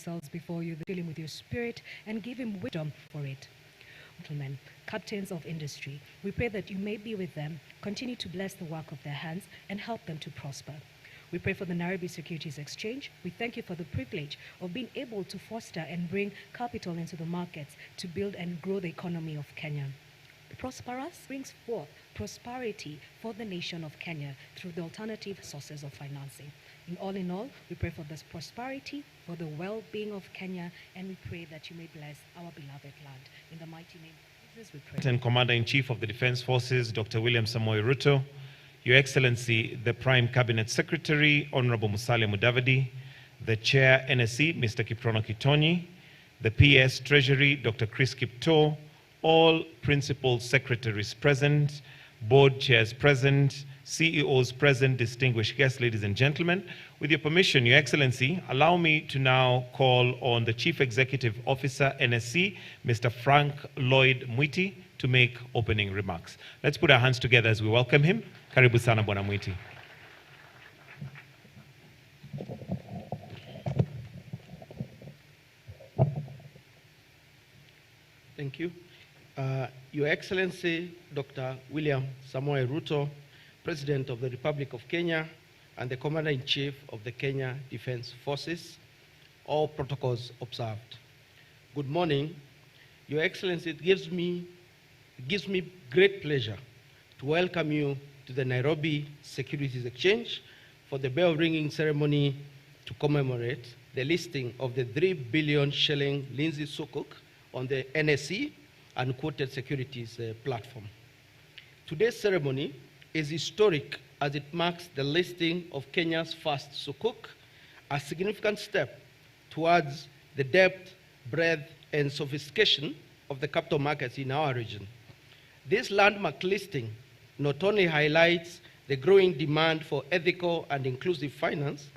ourselves before you, fill him with your spirit and give him wisdom for it. Gentlemen, captains of industry, we pray that you may be with them, continue to bless the work of their hands, and help them to prosper. We pray for the Nairobi Securities Exchange. We thank you for the privilege of being able to foster and bring capital into the markets to build and grow the economy of Kenya. Prosperous brings forth prosperity for the nation of Kenya through the alternative sources of financing. In all, we pray for this prosperity, for the well-being of Kenya, and we pray that you may bless our beloved land. In the mighty name of Jesus, we pray. And Commander-in-Chief of the Defense Forces, Dr. William Samoei Ruto, Your Excellency, the Prime Cabinet Secretary, Honorable Musalia Mudavadi, the Chair, NSE, Mr. Kiprono Kitonyi, the PS Treasury, Dr. Chris Kipto, all Principal Secretaries present, Board Chairs present, CEOs present, distinguished guests, ladies and gentlemen. With your permission, Your Excellency, allow me to now call on the Chief Executive Officer, NSE, Mr. Frank Lloyd Mwiti, to make opening remarks. Let's put our hands together as we welcome him. Karibu sana, Bwana Mwiti. Thank you. Your Excellency, Dr. William Samoei Ruto, President of the Republic of Kenya and the Commander-in-Chief of the Kenya Defense Forces, all protocols observed. Good morning. Your Excellency, it gives me great pleasure to welcome you to the Nairobi Securities Exchange for the bell ringing ceremony to commemorate the listing of the 3 billion shilling Lindsay Sukuk on the NSE and quoted securities platform. Today's ceremony is historic as it marks the listing of Kenya's first Sukuk, a significant step towards the depth, breadth, and sophistication of the capital markets in our region. This landmark listing not only highlights the growing demand for ethical and inclusive finance,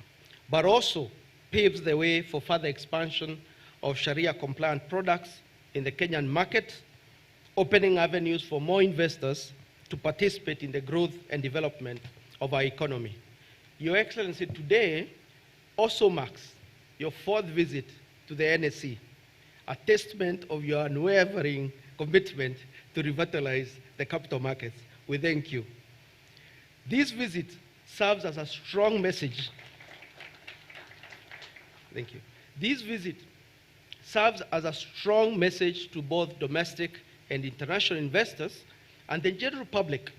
but also paves the way for further expansion of Sharia-compliant products in the Kenyan market, opening avenues for more investors to participate in the growth and development of our economy. Your Excellency, today also marks your 4th visit to the NSE, a testament of your unwavering commitment to revitalize the capital markets. We thank you. This visit serves as a strong message. Thank you. This visit serves as a strong message to both domestic and international investors and the general public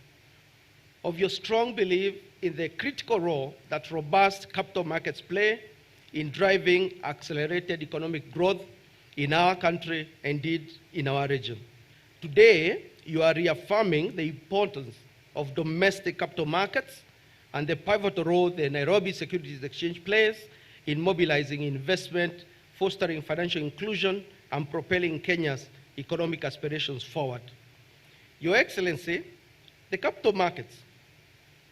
of your strong belief in the critical role that robust capital markets play in driving accelerated economic growth in our country, indeed in our region. Today, you are reaffirming the importance of domestic capital markets and the pivotal role the Nairobi Securities Exchange plays in mobilizing investment, fostering financial inclusion, and propelling Kenya's economic aspirations forward. Your Excellency, the capital markets,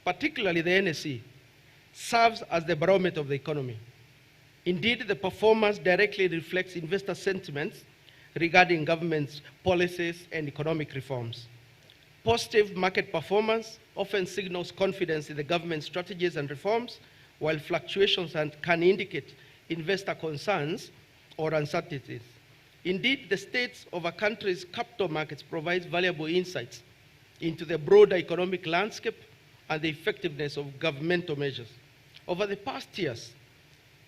particularly the NSE, serves as the barometer of the economy. Indeed, the performance directly reflects investor sentiments regarding government's policies and economic reforms. Positive market performance often signals confidence in the government's strategies and reforms, while fluctuations can indicate investor concerns or uncertainties. Indeed, the state of a country's capital markets provides valuable insights into the broader economic landscape and the effectiveness of governmental measures. Over the past years,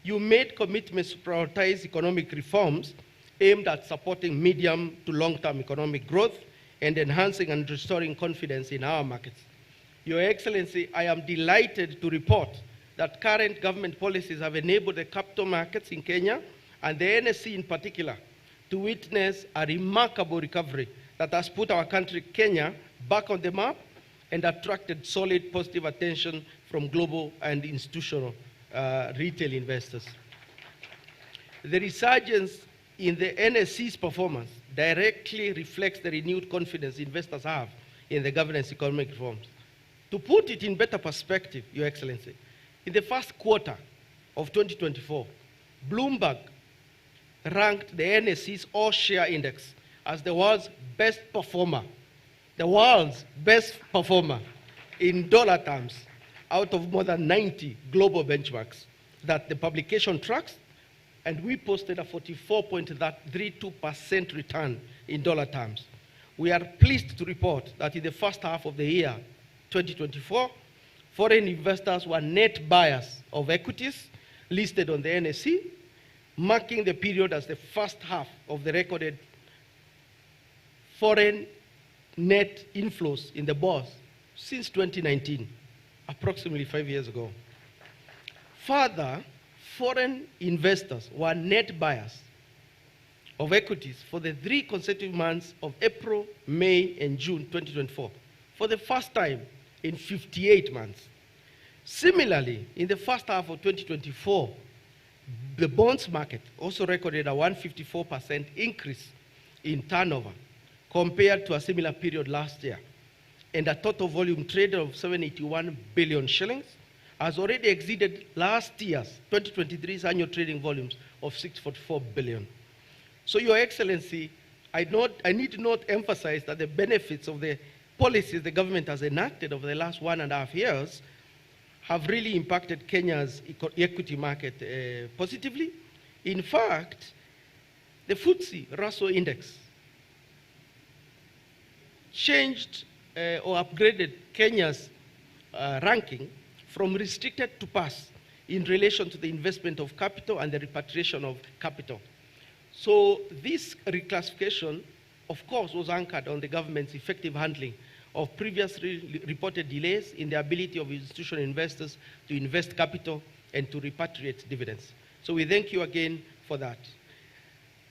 you made commitments to prioritize economic reforms aimed at supporting medium to long-term economic growth and enhancing and restoring confidence in our markets. Your Excellency, I am delighted to report that current government policies have enabled the capital markets in Kenya and the NSE in particular to witness a remarkable recovery that has put our country, Kenya, back on the map and attracted solid positive attention from global and institutional retail investors. The resurgence in the NSE's performance directly reflects the renewed confidence investors have in the government's economic reforms. To put it in better perspective, Your Excellency, in the first quarter of 2024, Bloomberg ranked the NSE's all-share index as the world's best performer in dollar terms out of more than 90 global benchmarks that the publication tracks, and we posted a 44.32% return in dollar terms. We are pleased to report that in the first half of the year, 2024, foreign investors were net buyers of equities listed on the NSE, marking the period as the first half of the recorded foreign net inflows in the bourse since 2019, approximately 5 years ago. Further, foreign investors were net buyers of equities for the 3 consecutive months of April, May, and June 2024, for the first time in 58 months. Similarly, in the first half of 2024, the bonds market also recorded a 154% increase in turnover compared to a similar period last year, and a total volume traded of 781 billion shillings has already exceeded last year's 2023's annual trading volumes of 644 billion. So, Your Excellency, I need to not emphasize that the benefits of the policies the government has enacted over the last 1.5 years have really impacted Kenya's equity market positively. In fact, the FTSE Russell Index changed or upgraded Kenya's ranking from restricted to pass in relation to the investment of capital and the repatriation of capital. So this reclassification, of course, was anchored on the government's effective handling of previously reported delays in the ability of institutional investors to invest capital and to repatriate dividends. So we thank you again for that.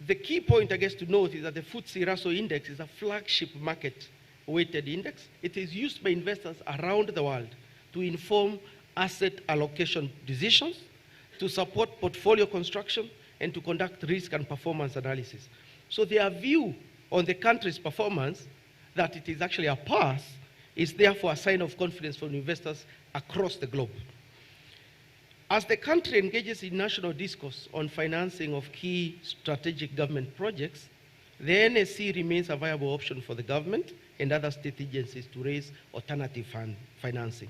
The key point, I guess, to note is that the FTSE Russell Index is a flagship market-weighted index. It is used by investors around the world to inform asset allocation decisions, to support portfolio construction, and to conduct risk and performance analysis. So their view on the country's performance, that it is actually a pass, is therefore a sign of confidence from investors across the globe. As the country engages in national discourse on financing of key strategic government projects, the NSE remains a viable option for the government and other state agencies to raise alternative financing.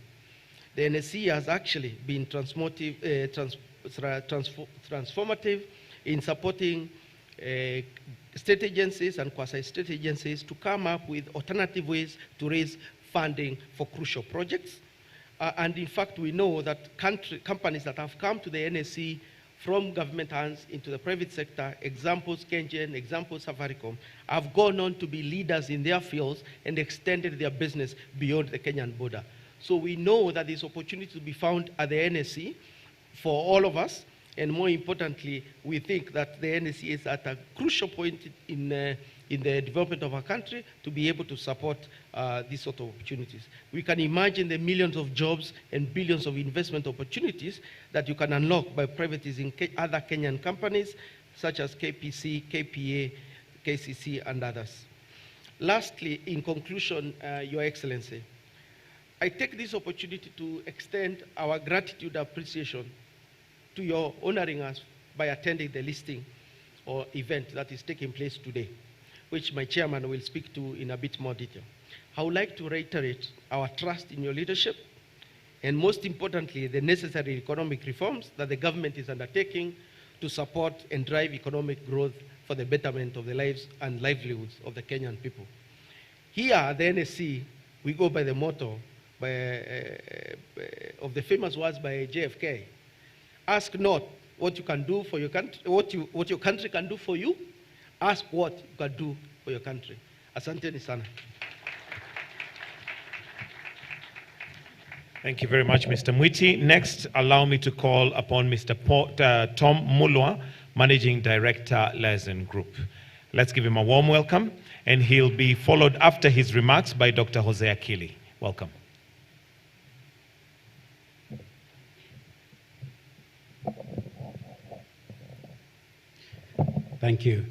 The NSE has actually been transformative in supporting state agencies and quasi-state agencies to come up with alternative ways to raise funding for crucial projects. And in fact, we know that companies that have come to the NSE from government hands into the private sector, examples Kengen, examples Safaricom, have gone on to be leaders in their fields and extended their business beyond the Kenyan border. So we know that there's opportunity to be found at the NSE for all of us, and more importantly, we think that the NSE is at a crucial point in the development of our country to be able to support these sort of opportunities. We can imagine the millions of jobs and billions of investment opportunities that you can unlock by privatizing other Kenyan companies such as KPC, KPA, KCC, and others. Lastly, in conclusion, Your Excellency, I take this opportunity to extend our gratitude and appreciation to your honoring us by attending the listing or event that is taking place today, which my chairman will speak to in a bit more detail. I would like to reiterate our trust in your leadership and, most importantly, the necessary economic reforms that the government is undertaking to support and drive economic growth for the betterment of the lives and livelihoods of the Kenyan people. Here at the NSE, we go by the motto of the famous words by JFK: ask not what you can do for your country, what your country can do for you. Ask what you can do for your country. Asanteni sana. Thank you very much, Mr. Mwiti. Next, allow me to call upon Mr. Tom Mulwa, Managing Director, LIAISON Group. Let's give him a warm welcome, and he'll be followed after his remarks by Dr. Jose Akili. Welcome. Thank you.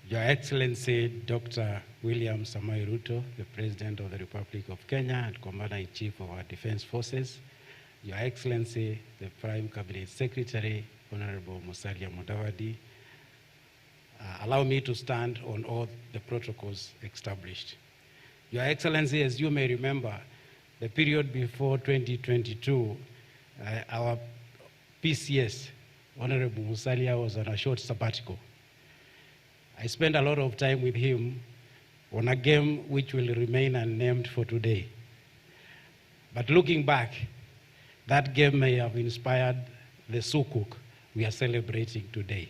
Your Excellency, Dr. William Samoei Ruto, the President of the Republic of Kenya and Commander-in-Chief of our Defense Forces, Your Excellency, the Prime Cabinet Secretary, Honorable Musalia Mudavadi, allow me to stand on all the protocols established. Your Excellency, as you may remember, the period before 2022, our PCS Honorable Musalia was on a short sabbatical. I spent a lot of time with him on a game which will remain unnamed for today. But looking back, that game may have inspired the Sukuk we are celebrating today.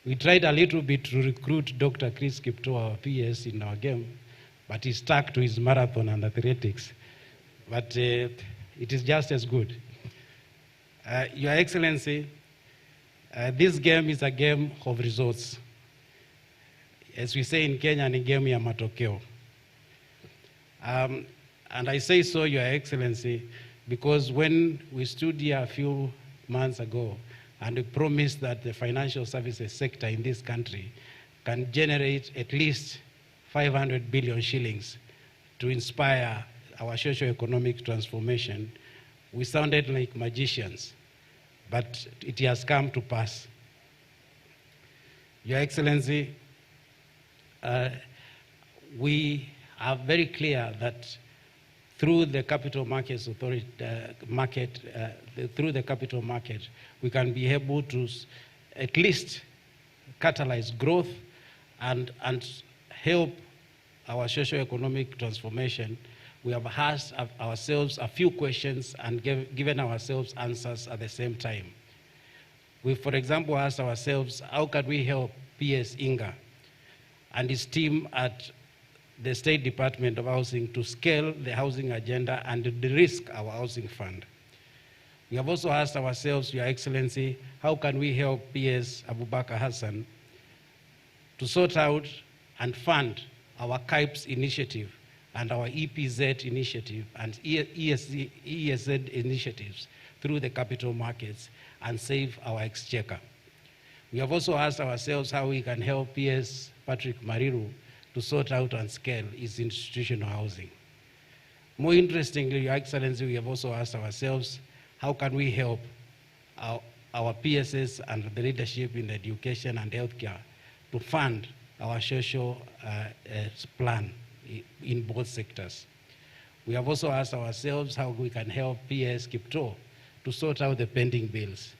We tried a little bit to recruit Dr. Chris Kipto, our PS, in our game, but he stuck to his marathon and athletics. But it is just as good. Your Excellency, this game is a game of results. As we say in Kenya, ni game ya matokeo. And I say so, Your Excellency, because when we stood here a few months ago and we promised that the financial services sector in this country can generate at least 500 billion shillings to inspire our socio-economic transformation, we sounded like magicians, but it has come to pass. Your Excellency, we are very clear that through the capital markets authority, through the capital market, we can be able to at least catalyze growth and help our socio-economic transformation. We have asked ourselves a few questions and given ourselves answers at the same time. We, for example, asked ourselves, how can we help PS Inga and his team at the State Department of Housing to scale the housing agenda and de-risk our housing fund? We have also asked ourselves, Your Excellency, how can we help PS Abubakar Hassan to sort out and fund our KIPES initiative and our EPZ initiative and ESZ initiatives through the capital markets and save our exchequer. We have also asked ourselves how we can help PS Patrick Mariru to sort out and scale his institutional housing. More interestingly, Your Excellency, we have also asked ourselves, how can we help our PSS and the leadership in education and healthcare to fund our social plan in both sectors? We have also asked ourselves how we can help PS Kipto to sort out the pending bills.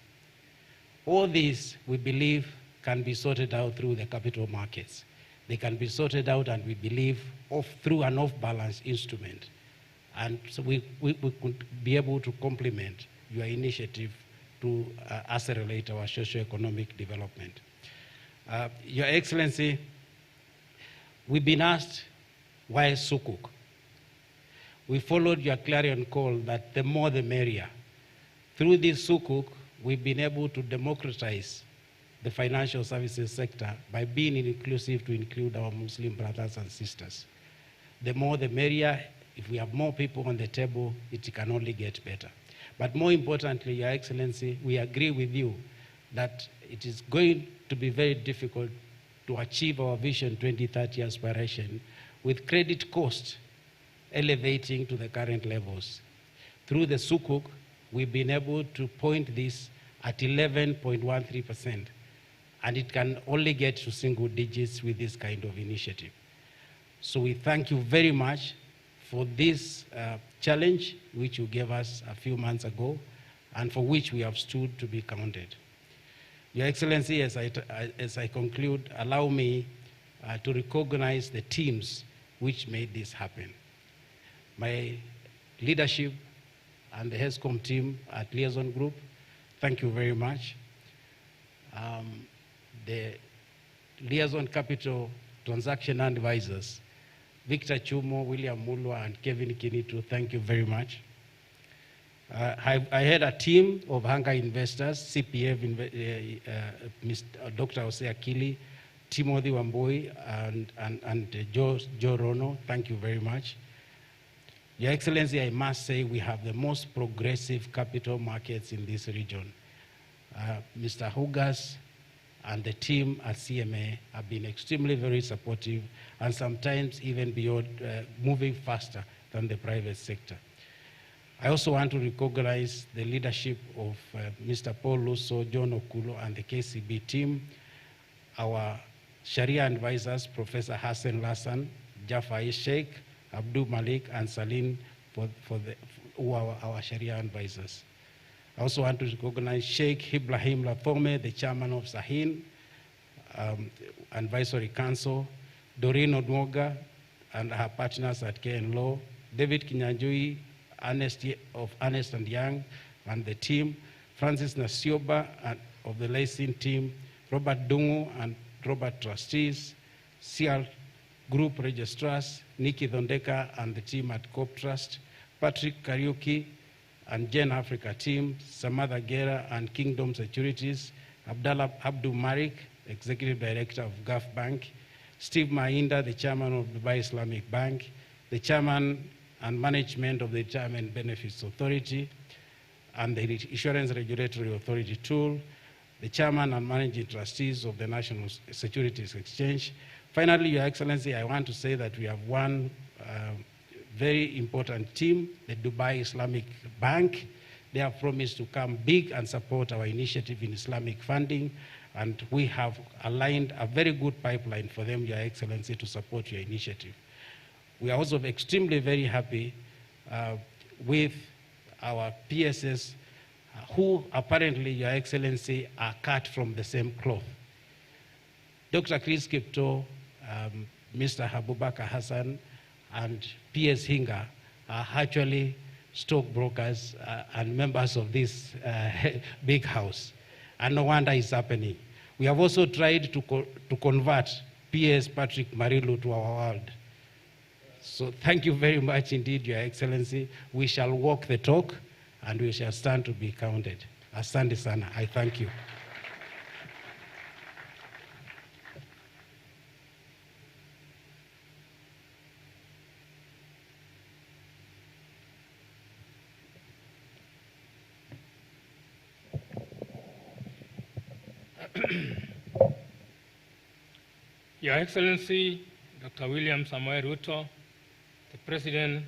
All these, we believe, can be sorted out through the capital markets. They can be sorted out, and we believe, through an off-balance instrument. And so we could be able to complement your initiative to accelerate our socio-economic development. Your Excellency, we've been asked, why Sukuk? We followed your clarion call that the more the merrier. Through this Sukuk, we've been able to democratize the financial services sector by being inclusive to include our Muslim brothers and sisters. The more the merrier. If we have more people on the table, it can only get better. But more importantly, Your Excellency, we agree with you that it is going to be very difficult to achieve our Vision 2030 aspiration with credit cost elevating to the current levels. Through the Sukuk, we've been able to point this at 11.13%, and it can only get to single digits with this kind of initiative. So we thank you very much for this challenge which you gave us a few months ago and for which we have stood to be counted. Your Excellency, as I conclude, allow me to recognize the teams which made this happen. My leadership and the HESCOM team at LIAISON Group, thank you very much. The LIAISON Capital Transaction Advisors, Victor Chumo, William Mulwa, and Kevin Kinitu, thank you very much. I had a team of Hanga investors, CPF, Dr. Jose Akili, Timothy Wamboi, and Joe Rono, thank you very much. Your Excellency, I must say we have the most progressive capital markets in this region. Mr. Hugas and the team at CMA have been extremely very supportive and sometimes even beyond moving faster than the private sector. I also want to recognize the leadership of Mr. Paul Luso, John Okulo, and the KCB team, our Sharia advisors, Professor Hassan Lassan, Jafar Sheikh, Abdul Malik, and Salim, who are our Sharia advisors. I also want to recognize Sheikh Ibrahim Lathome, the chairman of Sahin Advisory Council, Doreen Odwoga and her partners at KN Law, David Kinyanjui of Ernst & Young and the team, Francis Nasioba of the LIAISON team, Robert Dungu and Robert trustees, CR Group registrars, Nikki Dhondeka and the team at Cope Trust, Patrick Kariuki and Gen Africa team, Samadha Gera and Kingdom Securities, Abdallah Abdul Marik, Executive Director of Gulf Bank, Steve Mainda, the Chairman of Dubai Islamic Bank, the Chairman and Management of the Retirement Benefits Authority, and the Insurance Regulatory Authority tool, the Chairman and Managing Trustees of the National Securities Exchange. Finally, Your Excellency, I want to say that we have one very important team, the Dubai Islamic Bank. They have promised to come big and support our initiative in Islamic funding, and we have aligned a very good pipeline for them, Your Excellency, to support your initiative. We are also extremely very happy with our PSS, who apparently, Your Excellency, are cut from the same cloth. Dr. Chris Kipto, Mr. Habubakar Hassan, and PS Hinga are actually stockbrokers and members of this big house. And no wonder it's happening. We have also tried to convert PS Patrick Marilu to our world. So thank you very much indeed, Your Excellency. We shall walk the talk and we shall stand to be counted. Asante sana. I thank you. Your Excellency, Dr. William Samoei Ruto, the President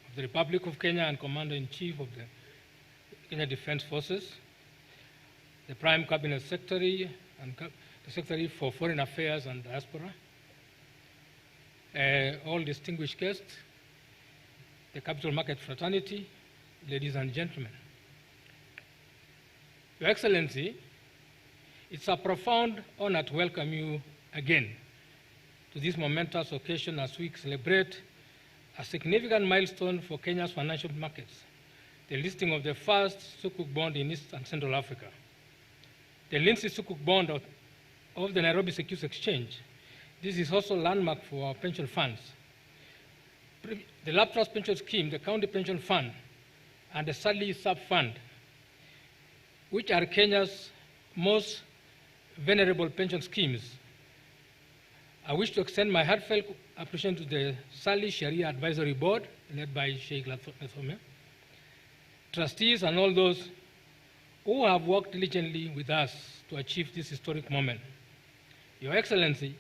of the Republic of Kenya and Commander-in-Chief of the Kenya Defense Forces, the Prime Cabinet Secretary and the Secretary for Foreign Affairs and Diaspora, all distinguished guests, the Capital Market Fraternity, ladies and gentlemen. Your Excellency, it's a profound honor to welcome you again to this momentous occasion as we celebrate a significant milestone for Kenya's financial markets, the listing of the first Sukuk bond in East and Central Africa. The Lindsay Sukuk bond of the Nairobi Securities Exchange. This is also a landmark for our pension funds. The Lab Trust Pension Scheme, the County Pension Fund, and the Sally Sub-Fund, which are Kenya's most venerable pension schemes. I wish to extend my heartfelt appreciation to the Sally Sharia Advisory Board, led by Sheikh Lathome, trustees, and all those who have worked diligently with us to achieve this historic moment. Your Excellency,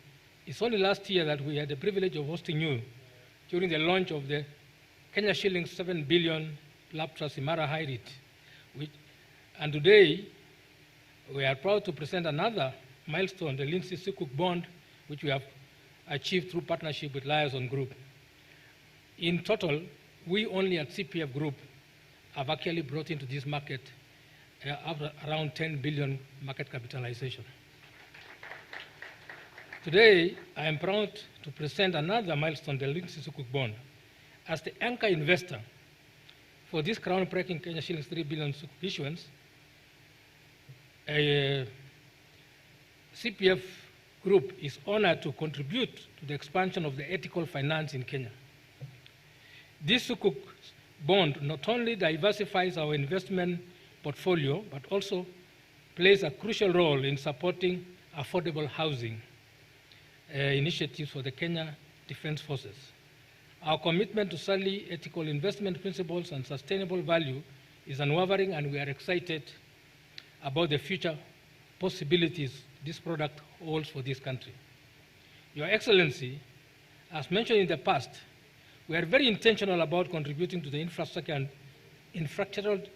it's only last year that we had the privilege of hosting you during the launch of the Kenya shillings 7 billion Lab Trust Imara High REIT, and today we are proud to present another milestone, the Lindsay Sukuk bond, which we have achieved through partnership with LIAISON Group. In total, we only at CPF Group have actually brought into this market around 10 billion market capitalization. Today, I am proud to present another milestone, the Lindsay Sukuk bond, as the anchor investor for this groundbreaking Kenya shillings 3 billion Sukuk issuance. CPF Group is honored to contribute to the expansion of the ethical finance in Kenya. This Sukuk bond not only diversifies our investment portfolio, but also plays a crucial role in supporting affordable housing initiatives for the Kenya Defense Forces. Our commitment to solely ethical investment principles and sustainable value is unwavering, and we are excited about the future possibilities this product holds for this country. Your Excellency, as mentioned in the past, we are very intentional about contributing to the infrastructure and infrastructural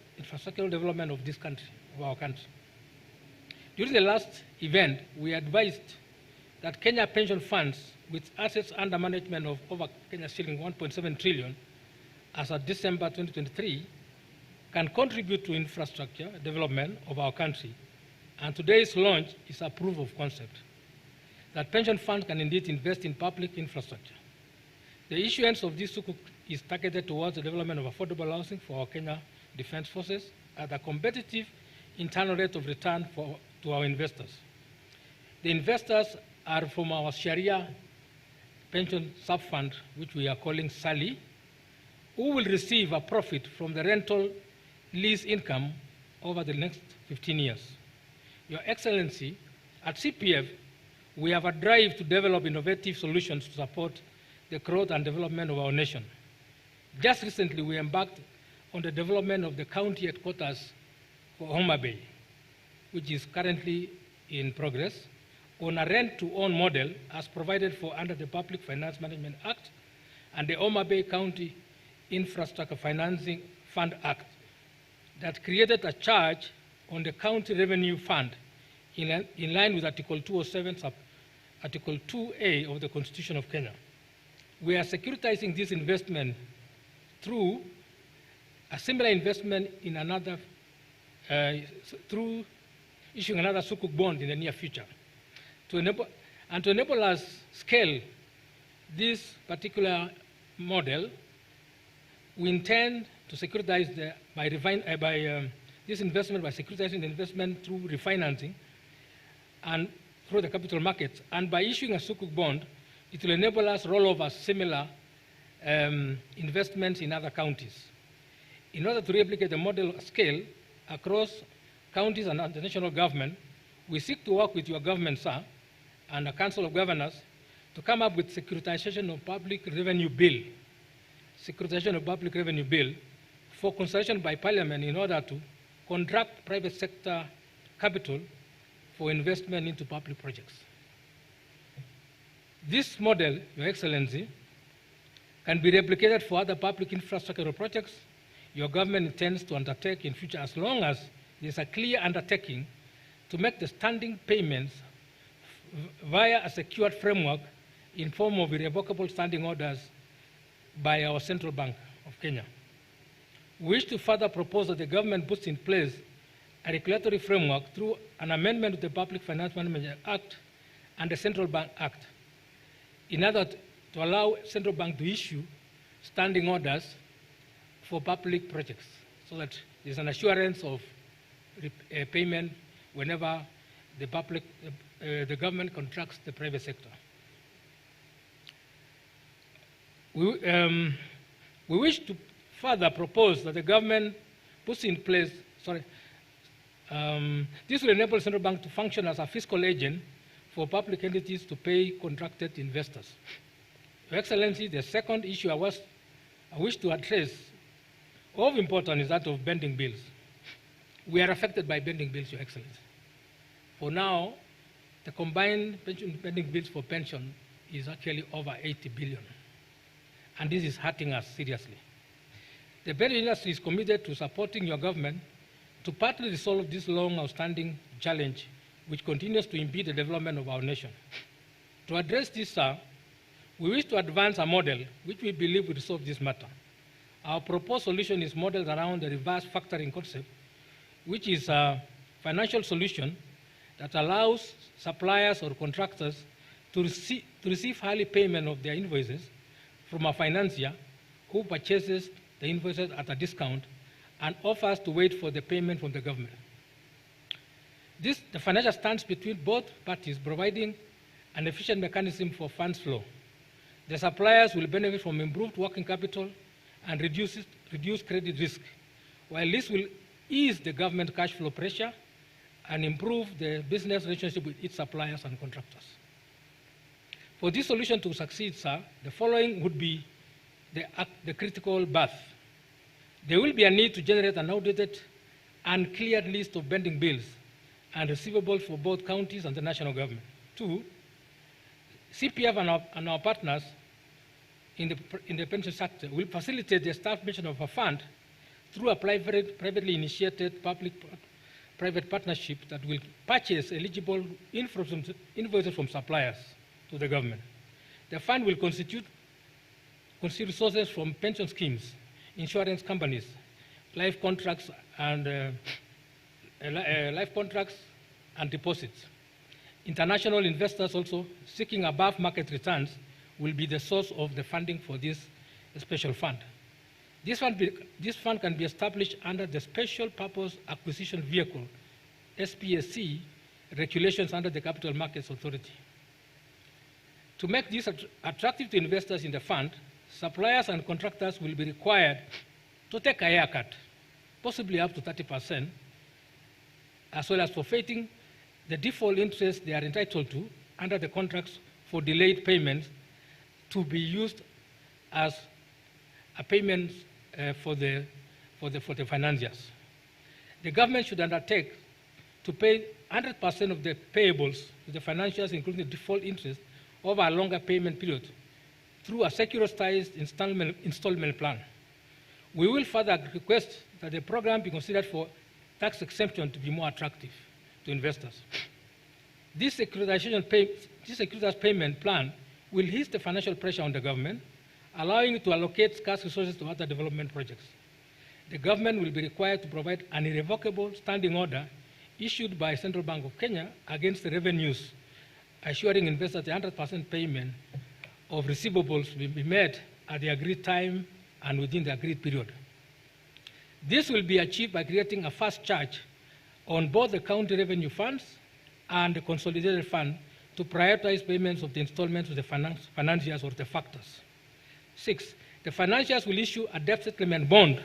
development of this country, of our country. During the last event, we advised that Kenya pension funds with assets under management of over Kenya shilling 1.7 trillion as of December 2023 can contribute to infrastructure development of our country, and today's launch is a proof of concept that pension funds can indeed invest in public infrastructure. The issuance of this Sukuk is targeted towards the development of affordable housing for our Kenya Defence Forces at a competitive internal rate of return to our investors. The investors are from our Sharia pension sub-fund, which we are calling SALI, who will receive a profit from the rental lease income over the next 15 years. Your Excellency, at CPF, we have a drive to develop innovative solutions to support the growth and development of our nation. Just recently, we embarked on the development of the county headquarters for Homa Bay, which is currently in progress, on a rent-to-own model as provided for under the Public Finance Management Act and the Homa Bay County Infrastructure Financing Fund Act that created a charge on the County Revenue Fund in line with Article 207, Article 2A of the Constitution of Kenya. We are securitizing this investment through a similar investment in another, through issuing another Sukuk bond in the near future. To enable us scale this particular model, we intend to securitize this investment by securitizing the investment through refinancing and through the capital markets. And by issuing a Sukuk bond, it will enable us roll over similar investments in other counties. In order to replicate the model scale across counties and the national government, we seek to work with your government, sir, and the Council of Governors to come up with securitization of public revenue bill, for consideration by Parliament in order to contract private sector capital for investment into public projects. This model, Your Excellency, can be replicated for other public infrastructure projects your government intends to undertake in future, as long as there's a clear undertaking to make the standing payments via a secured framework in form of irrevocable standing orders by our Central Bank of Kenya. We wish to further propose that the government puts in place a regulatory framework through an amendment to the Public Finance Management Act and the Central Bank Act in order to allow Central Bank to issue standing orders for public projects, so that there's an assurance of payment whenever the government contracts the private sector. We wish to further propose that the government puts in place, this will enable Central Bank to function as a fiscal agent for public entities to pay contracted investors. Your Excellency, the second issue I wish to address of importance is that of bending bills. We are affected by bending bills, Your Excellency. For now, the combined bending bills for pension is actually over 80 billion. And this is hurting us seriously. The pension industry is committed to supporting your government to partly resolve this long outstanding challenge which continues to impede the development of our nation. To address this, sir, we wish to advance a model which we believe will resolve this matter. Our proposed solution is modeled around the reverse factoring concept, which is a financial solution that allows suppliers or contractors to receive early payment of their invoices from a financier who purchases the invoices at a discount and offers to wait for the payment from the government. The financier stands between both parties, providing an efficient mechanism for funds flow. The suppliers will benefit from improved working capital and reduced credit risk, while this will ease the government cash flow pressure and improve the business relationship with its suppliers and contractors. For this solution to succeed, sir, the following would be the critical path. There will be a need to generate an audited and cleared list of pending bills and receivables for both counties and the national government. 2, CPF and our partners in the pension sector will facilitate the establishment of a fund through a privately initiated public-private partnership that will purchase eligible invoices from suppliers to the government. The fund will constitute resources from pension schemes, insurance companies, life contracts and deposits. International investors also seeking above market returns will be the source of the funding for this special fund. This fund can be established under the Special Purpose Acquisition Vehicle, SPAC, regulations under the Capital Markets Authority. To make this attractive to investors in the fund, suppliers and contractors will be required to take a haircut, possibly up to 30%, as well as forfeiting the default interest they are entitled to under the contracts for delayed payments to be used as a payment for the financiers. The government should undertake to pay 100% of the payables to the financiers, including the default interest, over a longer payment period through a securitized installment plan. We will further request that the program be considered for tax exemption to be more attractive to investors. This securitized payment plan will ease the financial pressure on the government, allowing it to allocate scarce resources to other development projects. The government will be required to provide an irrevocable standing order issued by Central Bank of Kenya against the revenues, assuring investors the 100% payment of receivables will be made at the agreed time and within the agreed period. This will be achieved by creating a fast charge on both the county revenue funds and the consolidated fund to prioritize payments of the installments to the financiers or the factors. 6, the financiers will issue a debt settlement bond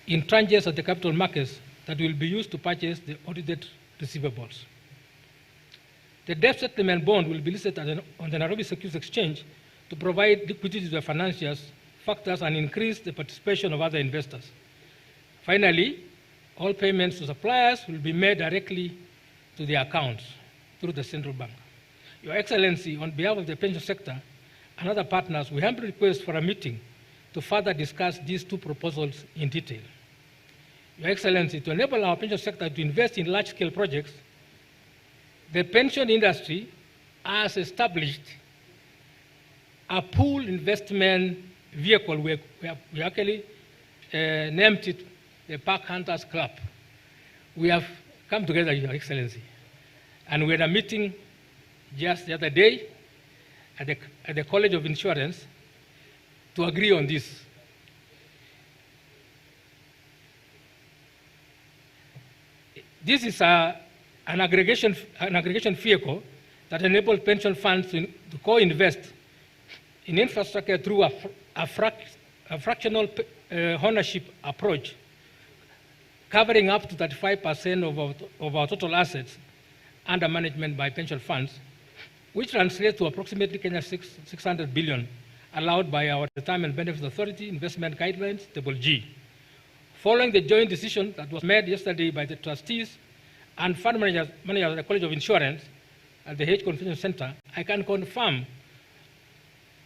in tranches at the capital markets that will be used to purchase the audited receivables. The debt settlement bond will be listed on the Nairobi Securities Exchange to provide liquidity to the financiers, factors, and increase the participation of other investors. Finally, all payments to suppliers will be made directly to their accounts through the central bank. Your Excellency, on behalf of the pension sector and other partners, we humbly request for a meeting to further discuss these two proposals in detail. Your Excellency, to enable our pension sector to invest in large-scale projects, the pension industry has established a pool investment vehicle. We actually named it the Park Hunters Club. We have come together, Your Excellency, and we had a meeting just the other day at the College of Insurance to agree on this. This is an aggregation vehicle that enables pension funds to co-invest in infrastructure through a fractional ownership approach, covering up to 35% of our total assets under management by pension funds, which translates to approximately Kenya 600 billion, allowed by our Retirement Benefits Authority Investment Guidelines, G. Following the joint decision that was made yesterday by the trustees and fund managers at the College of Insurance at the H Convention Center, I can confirm,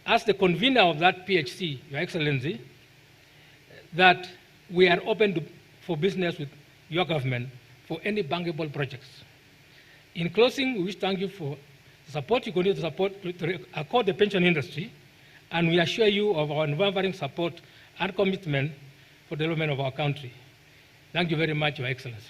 as the convener of that PHC, Your Excellency, that we are open for business with your government for any bankable projects. In closing, we wish to thank you for the support you continue to accord the pension industry, and we assure you of our unwavering support and commitment for the development of our country. Thank you very much, Your Excellency.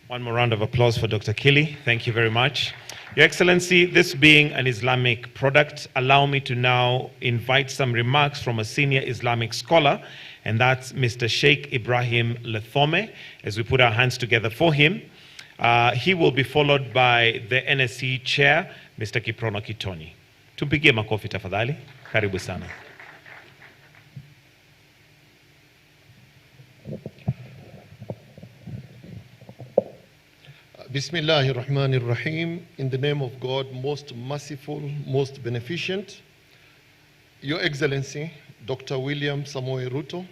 One more round of applause for Dr. Kili. Thank you very much. Your Excellency, this being an Islamic product, allow me to now invite some remarks from a senior Islamic scholar, and that's Mr. Sheikh Ibrahim Lethome, as we put our hands together for him. He will be followed by the NSE Chair, Mr. Kiprono Kitonyi. Tumpigie makofi tafadhali. Karibu sana. Bismillahir Rahmanir Rahim. In the name of God, most merciful, most beneficent. Your Excellency, Dr. William Samoei Ruto,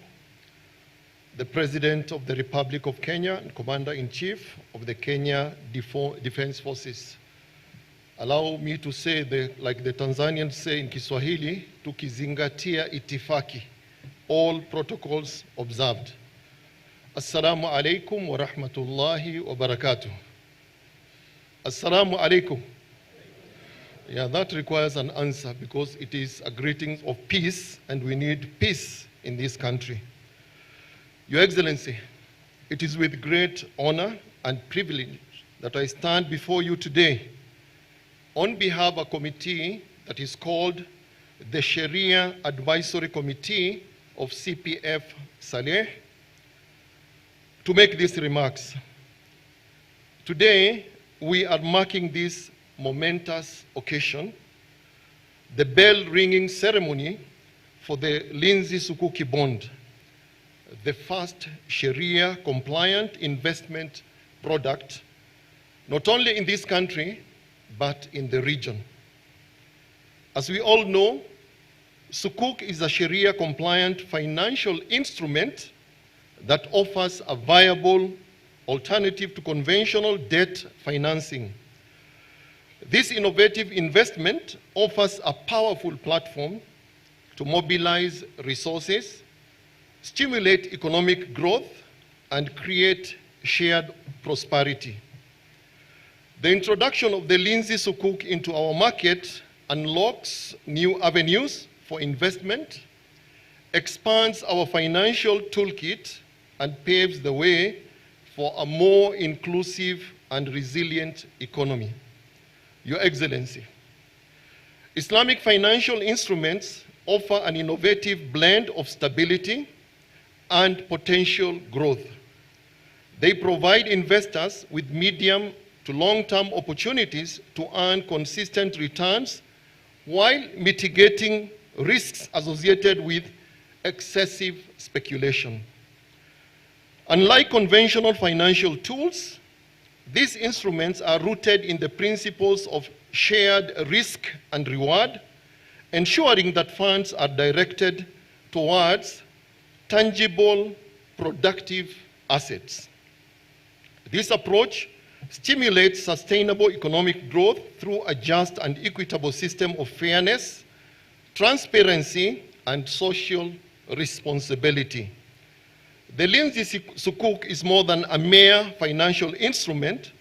the President of the Republic of Kenya and Commander-in-Chief of the Kenya Defense Forces. Allow me to say, like the Tanzanians say in Kiswahili, tukizingatia itifaki, all protocols observed. Assalamu alaikum wa rahmatullahi wa barakatuh. Assalamu alaikum. Yeah, that requires an answer because it is a greeting of peace, and we need peace in this country. Your Excellency, it is with great honor and privilege that I stand before you today on behalf of a committee that is called the Sharia Advisory Committee of CPF Saleh to make these remarks. Today, we are marking this momentous occasion, the bell-ringing ceremony for the Lindsay Sukuk bond, the first Sharia-compliant investment product, not only in this country, but in the region. As we all know, Sukuk is a Sharia-compliant financial instrument that offers a viable alternative to conventional debt financing. This innovative investment offers a powerful platform to mobilize resources, stimulate economic growth, and create shared prosperity. The introduction of the Lindsay Sukuk into our market unlocks new avenues for investment, expands our financial toolkit, and paves the way for a more inclusive and resilient economy. Your Excellency, Islamic financial instruments offer an innovative blend of stability and potential growth. They provide investors with medium to long-term opportunities to earn consistent returns while mitigating risks associated with excessive speculation. Unlike conventional financial tools, these instruments are rooted in the principles of shared risk and reward, ensuring that funds are directed towards tangible, productive assets. This approach stimulates sustainable economic growth through a just and equitable system of fairness, transparency, and social responsibility. The Lindsay Sukuk is more than a mere financial instrument.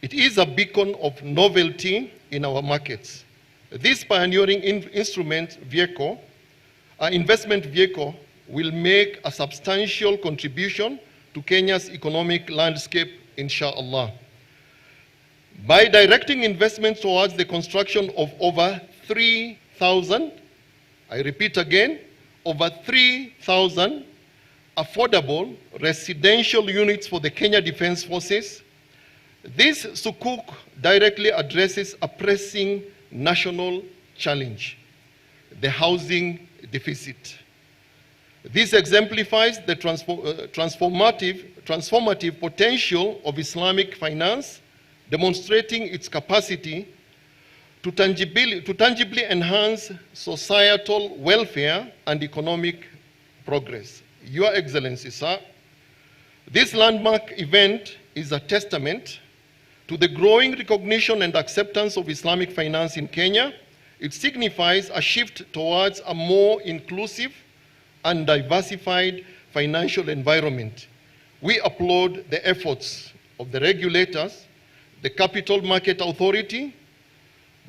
It is a beacon of novelty in our markets. This pioneering investment vehicle will make a substantial contribution to Kenya's economic landscape, inshallah. By directing investments towards the construction of over 3,000, I repeat again, over 3,000 affordable residential units for the Kenya Defense Forces, this Sukuk directly addresses a pressing national challenge, the housing deficit. This exemplifies the transformative potential of Islamic finance, demonstrating its capacity to tangibly enhance societal welfare and economic progress. Your Excellency, sir, this landmark event is a testament to the growing recognition and acceptance of Islamic finance in Kenya. It signifies a shift towards a more inclusive and diversified financial environment. We applaud the efforts of the regulators, the Capital Market Authority,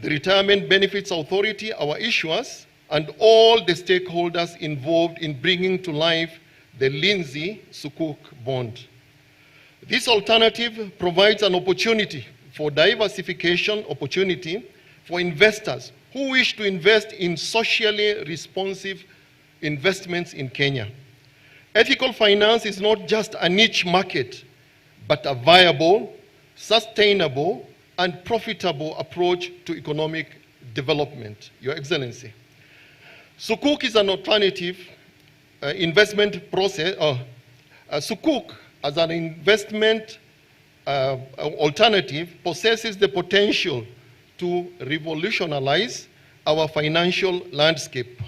the Retirement Benefits Authority, our issuers, and all the stakeholders involved in bringing to life the Lindsay Sukuk bond. This alternative provides an opportunity for diversification opportunity for investors who wish to invest in socially responsive investments in Kenya. Ethical finance is not just a niche market, but a viable, sustainable, and profitable approach to economic development. Your Excellency, Sukuk is an alternative investment process. Sukuk as an investment alternative possesses the potential to revolutionize our financial landscape.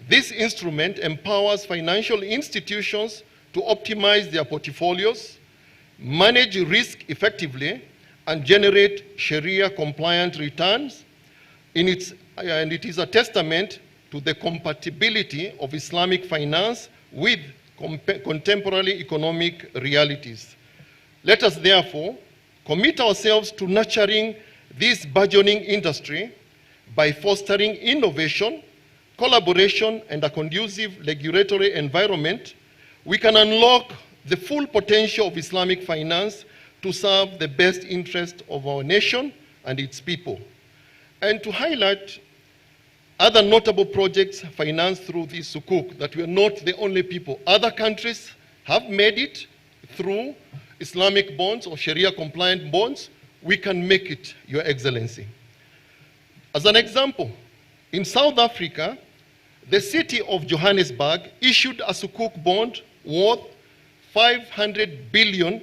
This instrument empowers financial institutions to optimize their portfolios, manage risk effectively, and generate Sharia-compliant returns. And it is a testament to the compatibility of Islamic finance with contemporary economic realities. Let us therefore commit ourselves to nurturing this burgeoning industry by fostering innovation, collaboration, and a conducive regulatory environment, we can unlock the full potential of Islamic finance to serve the best interest of our nation and its people. And to highlight other notable projects financed through this Sukuk, that we are not the only people. Other countries have made it through Islamic bonds or Sharia compliant bonds. We can make it, Your Excellency. As an example, in South Africa, the city of Johannesburg issued a Sukuk bond worth $500 billion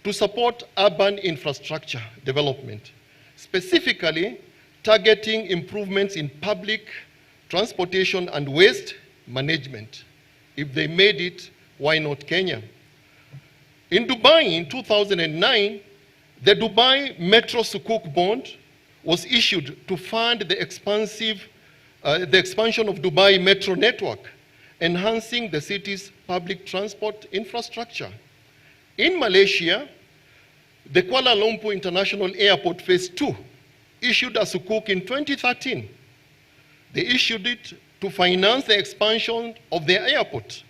to support urban infrastructure development, specifically targeting improvements in public transportation and waste management. If they made it, why not Kenya? In Dubai in 2009, the Dubai Metro Sukuk bond was issued to fund the expansion of Dubai Metro network, enhancing the city's public transport infrastructure. In Malaysia, the Kuala Lumpur International Airport Phase 2 issued a Sukuk in 2013. They issued it to finance the expansion of their airport,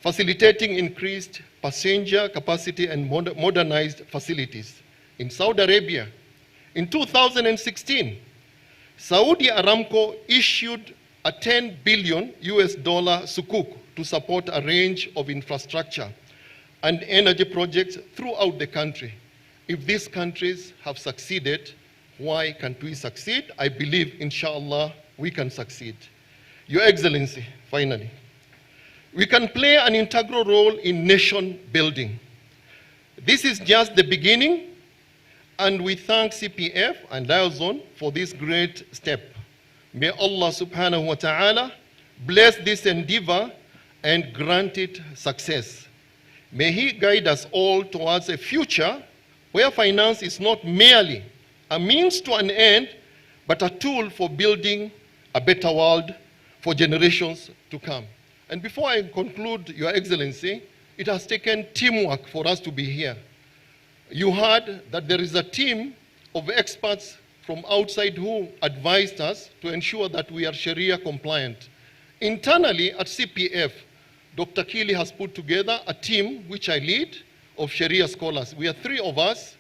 facilitating increased passenger capacity and modernized facilities. In Saudi Arabia, in 2016, Saudi Aramco issued a $10 billion Sukuk to support a range of infrastructure and energy projects throughout the country. If these countries have succeeded, why can't we succeed? I believe, inshallah, we can succeed. Your Excellency, finally, we can play an integral role in nation building. This is just the beginning, and we thank CPF and LIAISON for this great step. May Allah subhanahu wa ta'ala bless this endeavor and grant it success. May He guide us all towards a future where finance is not merely a means to an end, but a tool for building a better world for generations to come. And before I conclude, Your Excellency, it has taken teamwork for us to be here. You heard that there is a team of experts from outside who advised us to ensure that we are Sharia compliant. Internally at CPF, Dr. Kili has put together a team, which I lead, of Sharia scholars. We are 3 of us.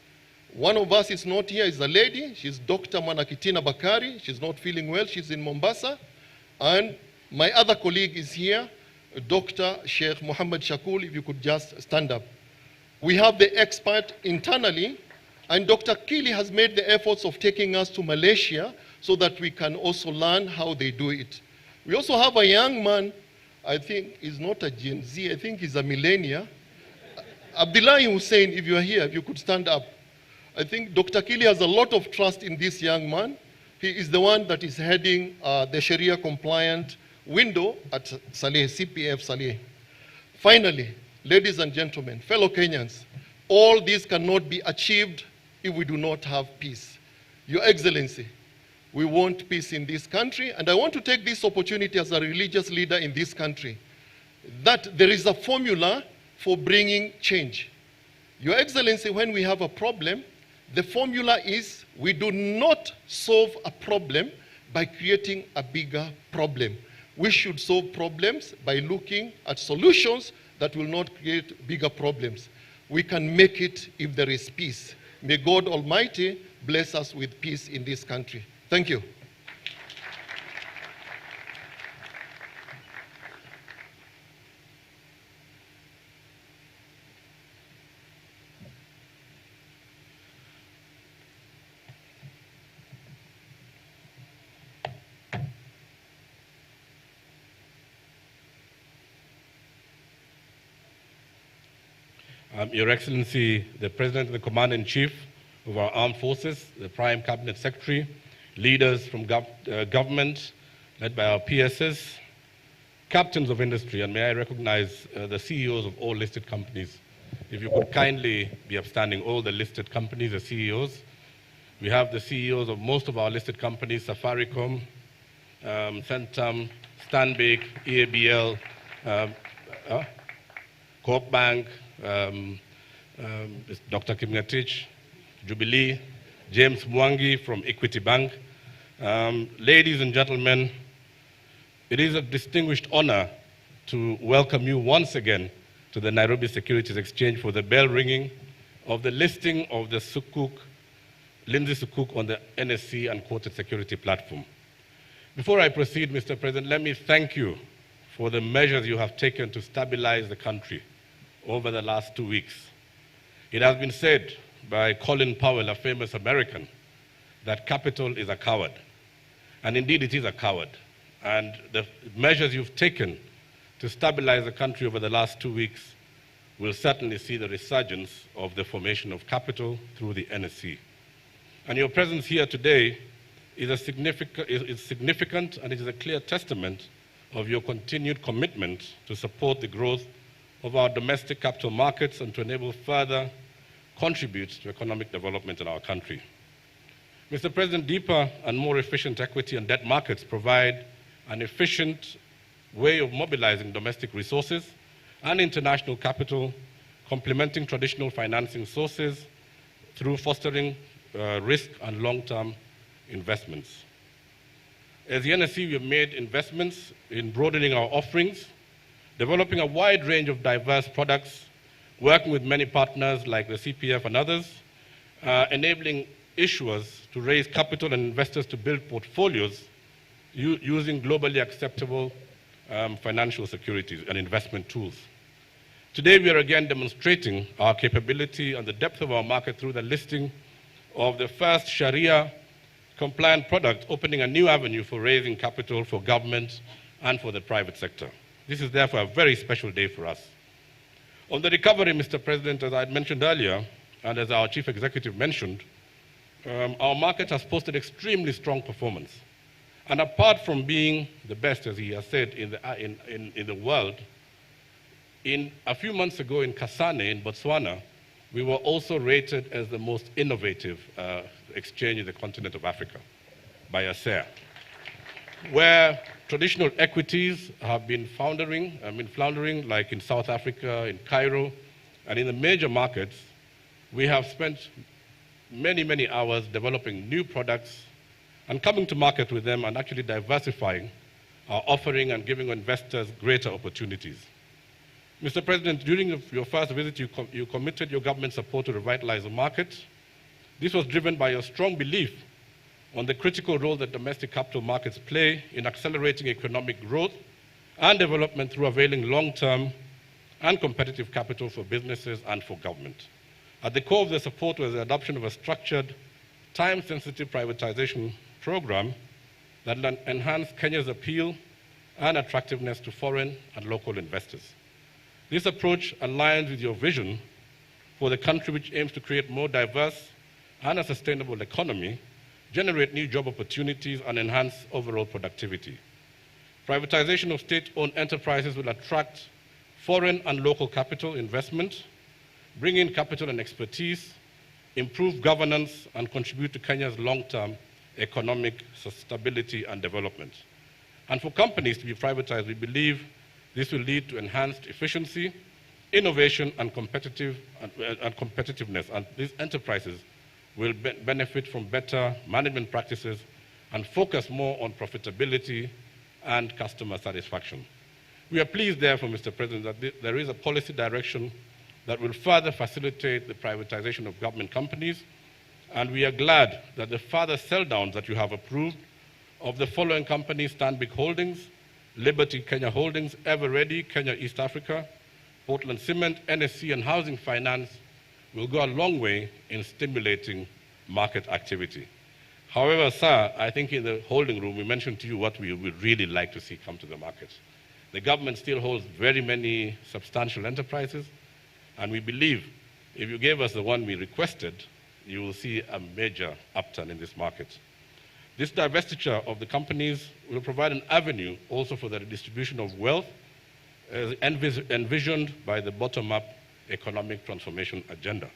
One of us is not here, is a lady. She's Dr. Manakitina Bakari. She's not feeling well. She's in Mombasa. And my other colleague is here, Dr. Sheikh Muhammad Shakul, if you could just stand up. We have the expert internally, and Dr. Kili has made the efforts of taking us to Malaysia so that we can also learn how they do it. We also have a young man, I think he's not a Gen Z, I think he's a millennial. Abdullahi Hussein, if you are here, if you could stand up. I think Dr. Kili has a lot of trust in this young man. He is the one that is heading the Sharia compliant window at Saleh, CPF Saleh. Finally, ladies and gentlemen, fellow Kenyans, all this cannot be achieved if we do not have peace. Your Excellency, we want peace in this country, and I want to take this opportunity as a religious leader in this country, that there is a formula for bringing change. Your Excellency, when we have a problem, the formula is we do not solve a problem by creating a bigger problem. We should solve problems by looking at solutions that will not create bigger problems. We can make it if there is peace. May God Almighty bless us with peace in this country. Thank you. Your Excellency, the President and the Commander-in-Chief of our Armed Forces, the Prime Cabinet Secretary, leaders from government, led by our PSs, captains of industry, and may I recognize the CEOs of all listed companies. If you could kindly be upstanding, all the listed companies, the CEOs. We have the CEOs of most of our listed companies, Safaricom, Centum, Stanbic, EABL, Coop Bank, Dr. Kimngatich, Jubilee, James Mwangi from Equity Bank, Ladies and gentlemen, it is a distinguished honor to welcome you once again to the Nairobi Securities Exchange for the bell ringing of the listing of the Sukuk, Lindsay Sukuk on the NSE and quoted security platform. Before I proceed, Mr. President, let me thank you for the measures you have taken to stabilize the country over the last 2 weeks. It has been said by Colin Powell, a famous American, that capital is a coward. And indeed, it is a coward. And the measures you've taken to stabilize the country over the last 2 weeks will certainly see the resurgence of the formation of capital through the NSE. And your presence here today is significant, and it is a clear testament of your continued commitment to support the growth of our domestic capital markets and to enable further contributes to economic development in our country. Mr. President, deeper and more efficient equity and debt markets provide an efficient way of mobilizing domestic resources and international capital, complementing traditional financing sources through fostering risk and long-term investments. As the NSE, we have made investments in broadening our offerings, developing a wide range of diverse products, working with many partners like the CPF and others, enabling issuers to raise capital and investors to build portfolios using globally acceptable financial securities and investment tools. Today, we are again demonstrating our capability and the depth of our market through the listing of the first Sharia compliant product, opening a new avenue for raising capital for government and for the private sector. This is therefore a very special day for us. On the recovery, Mr. President, as I had mentioned earlier, and as our Chief Executive mentioned, our market has posted extremely strong performance. And apart from being the best, as he has said, in the world, a few months ago in Kasane, in Botswana, we were also rated as the most innovative exchange in the continent of Africa by ASER, where traditional equities have been floundering, like in South Africa, in Cairo, and in the major markets. We have spent many, many hours developing new products and coming to market with them and actually diversifying our offering and giving investors greater opportunities. Mr. President, during your first visit, you committed your government support to revitalize the market. This was driven by your strong belief on the critical role that domestic capital markets play in accelerating economic growth and development through availing long-term and competitive capital for businesses and for government. At the core of the support was the adoption of a structured, time-sensitive privatization program that will enhance Kenya's appeal and attractiveness to foreign and local investors. This approach aligns with your vision for the country, which aims to create more diverse and a sustainable economy, generate new job opportunities, and enhance overall productivity. Privatization of state-owned enterprises will attract foreign and local capital investment, bring in capital and expertise, improve governance, and contribute to Kenya's long-term economic stability and development. And for companies to be privatized, we believe this will lead to enhanced efficiency, innovation, and competitiveness, and these enterprises will benefit from better management practices and focus more on profitability and customer satisfaction. We are pleased, therefore, Mr. President, that there is a policy direction that will further facilitate the privatization of government companies, and we are glad that the further sell-downs that you have approved of the following companies: Stanbic Holdings, Liberty Kenya Holdings, Everready, Kenya East Africa, Portland Cement, NSE, and Housing Finance will go a long way in stimulating market activity. However, sir, I think in the holding room we mentioned to you what we would really like to see come to the market. The government still holds very many substantial enterprises, and we believe if you gave us the one we requested, you will see a major upturn in this market. This divestiture of the companies will provide an avenue also for the redistribution of wealth as envisioned by the bottom-up economic transformation agenda.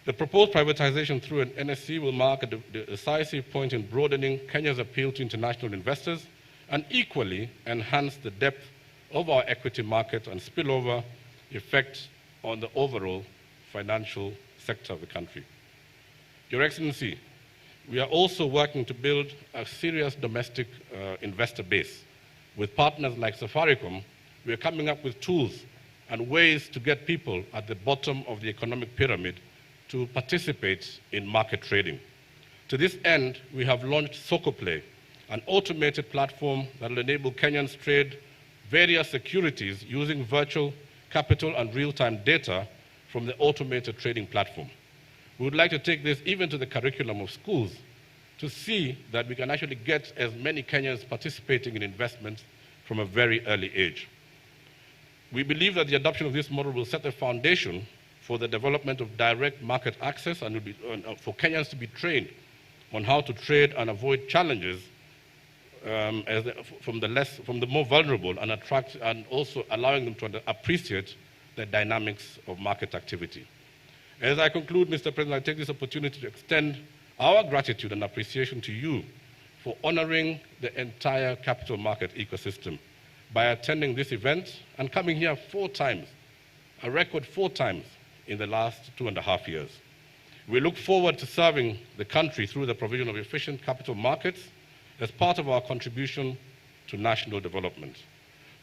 The proposed privatization through an NSE will mark a decisive point in broadening Kenya's appeal to international investors and equally enhance the depth of our equity market and spillover effect on the overall financial sector of the country. Your Excellency, We are also working to build a serious domestic investor base. With partners like Safaricom, we are coming up with tools and ways to get people at the bottom of the economic pyramid to participate in market trading. To this end, we have launched Sukuk, an automated platform that will enable Kenyans trade various securities using virtual capital and real-time data from the automated trading platform. We would like to take this even to the curriculum of schools to see that we can actually get as many Kenyans participating in investments from a very early age. We believe that the adoption of this model will set a foundation for the development of direct market access and will be, for Kenyans to be trained on how to trade and avoid challenges from the more vulnerable and also allowing them to appreciate the dynamics of market activity. As I conclude, Mr. President, I take this opportunity to extend our gratitude and appreciation to you for honoring the entire capital market ecosystem by attending this event and coming here 4 times, a record 4 times in the last 2.5 years. We look forward to serving the country through the provision of efficient capital markets as part of our contribution to national development.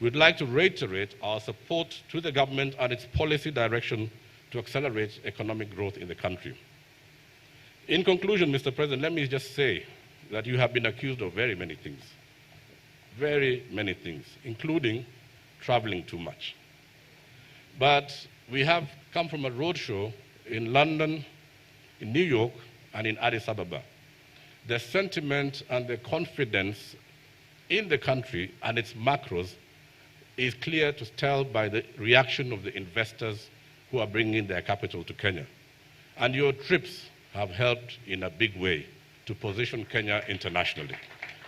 We'd like to reiterate our support to the government and its policy direction to accelerate economic growth in the country. In conclusion, Mr. President, let me just say that you have been accused of very many things, including traveling too much. But we have come from a roadshow in London, in New York, and in Addis Ababa. The sentiment and the confidence in the country and its macros is clear to tell by the reaction of the investors who are bringing their capital to Kenya. And your trips have helped in a big way to position Kenya internationally.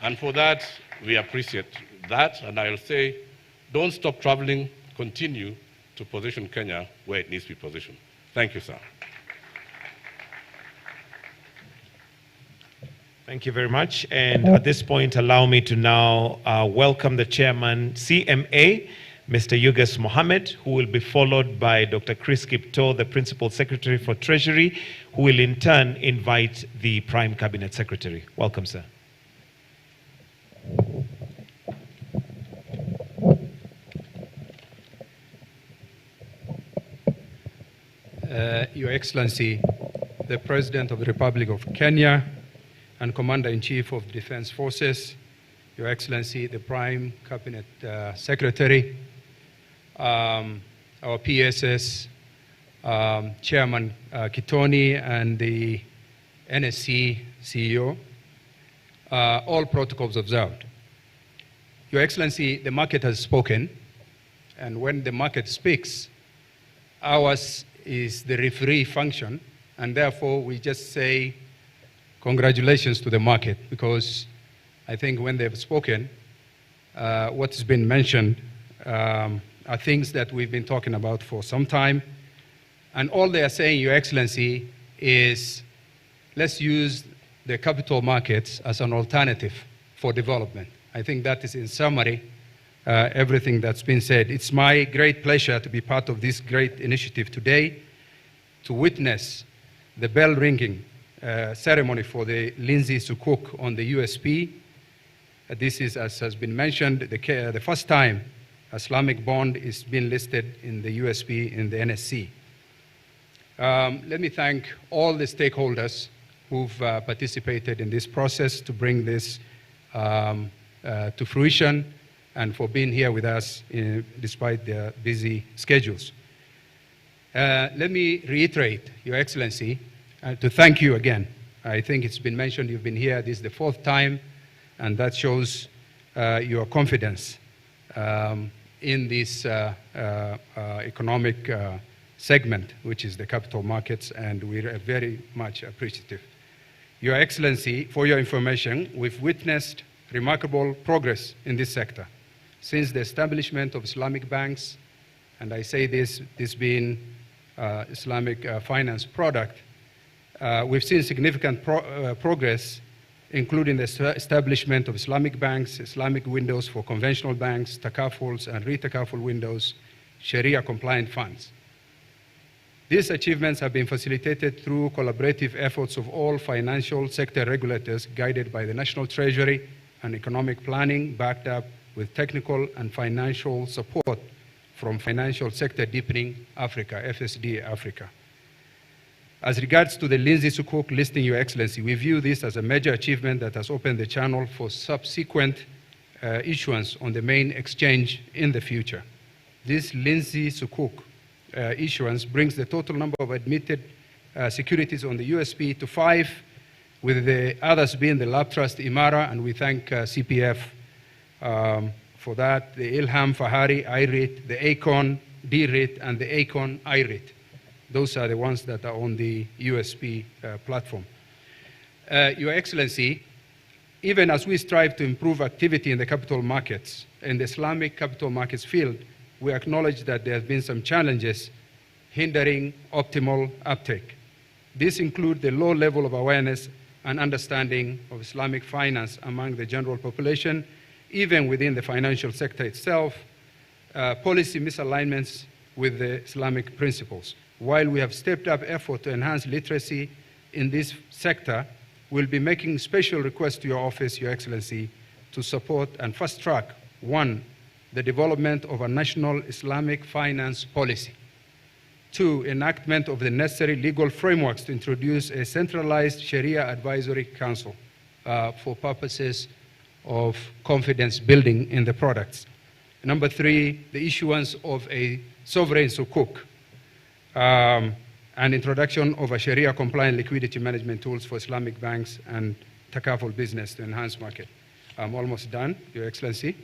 And for that, we appreciate that. And I'll say, don't stop traveling, continue to position Kenya where it needs to be positioned. Thank you, sir. Thank you very much. And at this point, allow me to now welcome the chairman, CMA, Mr. Yugas Mohammed, who will be followed by Dr. Chris Kipto, the Principal Secretary for Treasury, who will in turn invite the Prime Cabinet Secretary. Welcome, sir. Your Excellency, the President of the Republic of Kenya and Commander-in-Chief of the Defense Forces, Your Excellency, the Prime Cabinet Secretary, our PSS, Chairman Kitoni, and the NSE CEO, all protocols observed. Your Excellency, the market has spoken, and when the market speaks, ours is the referee function, and therefore we just say congratulations to the market, because I think when they've spoken, what's been mentioned are things that we've been talking about for some time. And all they are saying, Your Excellency, is let's use the capital markets as an alternative for development. I think that is, in summary, everything that's been said. It's my great pleasure to be part of this great initiative today, to witness the bell ringing ceremony for the Lindsay Sukuk on the USP. This is, as has been mentioned, the first time Islamic bond is being listed in the USP in the NSE. Let me thank all the stakeholders who've participated in this process to bring this to fruition, and for being here with us despite their busy schedules. Let me reiterate, Your Excellency, to thank you again. I think it's been mentioned you've been here. This is the 4th time, and that shows your confidence in this economic segment, which is the capital markets, and we're very much appreciative. Your Excellency, for your information, we've witnessed remarkable progress in this sector since the establishment of Islamic banks, and I say this being Islamic finance product. We've seen significant progress, including the establishment of Islamic banks, Islamic windows for conventional banks, takafuls and re-takaful windows, Sharia-compliant funds. These achievements have been facilitated through collaborative efforts of all financial sector regulators guided by the National Treasury and economic planning backed up with technical and financial support from Financial Sector Deepening Africa, FSD Africa. As regards to the Lindsay Sukuk listing, Your Excellency, we view this as a major achievement that has opened the channel for subsequent issuance on the main exchange in the future. This Lindsay Sukuk issuance brings the total number of admitted securities on the USP to 5, with the others being the Lab Trust Imara, and we thank CPF for that, the Ilham Fahari IRIT, the Acon DRIT, and the Acon IRIT. Those are the ones that are on the USP platform. Your Excellency, even as we strive to improve activity in the capital markets, in the Islamic capital markets field, we acknowledge that there have been some challenges hindering optimal uptake. These include the low level of awareness and understanding of Islamic finance among the general population, even within the financial sector itself, policy misalignments with the Islamic principles. While we have stepped up effort to enhance literacy in this sector, we'll be making special requests to your office, Your Excellency, to support and fast-track, 1, the development of a national Islamic finance policy. 2, enactment of the necessary legal frameworks to introduce a centralized Sharia advisory council for purposes of confidence building in the products. Number 3, the issuance of a sovereign sukuk and introduction of a Sharia-compliant liquidity management tools for Islamic banks and takaful business to enhance market. I'm almost done, Your Excellency.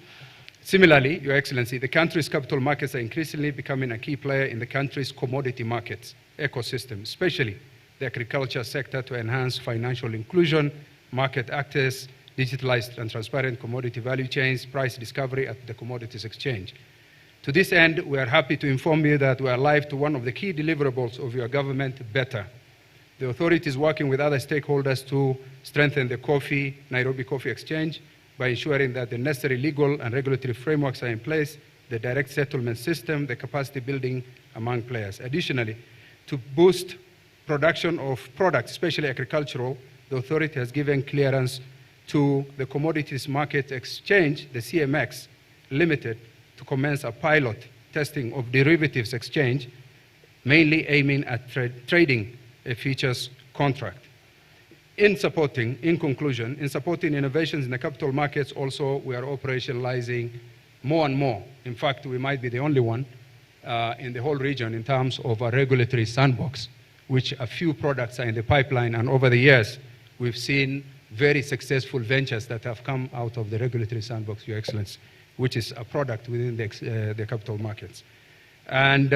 Similarly, Your Excellency, the country's capital markets are increasingly becoming a key player in the country's commodity markets ecosystem, especially the agriculture sector, to enhance financial inclusion, market access, digitalized and transparent commodity value chains, price discovery at the commodities exchange. To this end, we are happy to inform you that we are live to one of the key deliverables of your government, BETTER. The authority is working with other stakeholders to strengthen the Nairobi Coffee Exchange by ensuring that the necessary legal and regulatory frameworks are in place, the direct settlement system, the capacity building among players. Additionally, to boost production of products, especially agricultural, the authority has given clearance to the Commodities Market Exchange, the CMX Limited, to commence a pilot testing of derivatives exchange, mainly aiming at trading a futures contract. In supporting innovations in the capital markets, also we are operationalizing more and more. In fact, we might be the only one in the whole region in terms of a regulatory sandbox, which a few products are in the pipeline, and over the years, we've seen very successful ventures that have come out of the regulatory sandbox, Your Excellency, which is a product within the capital markets. And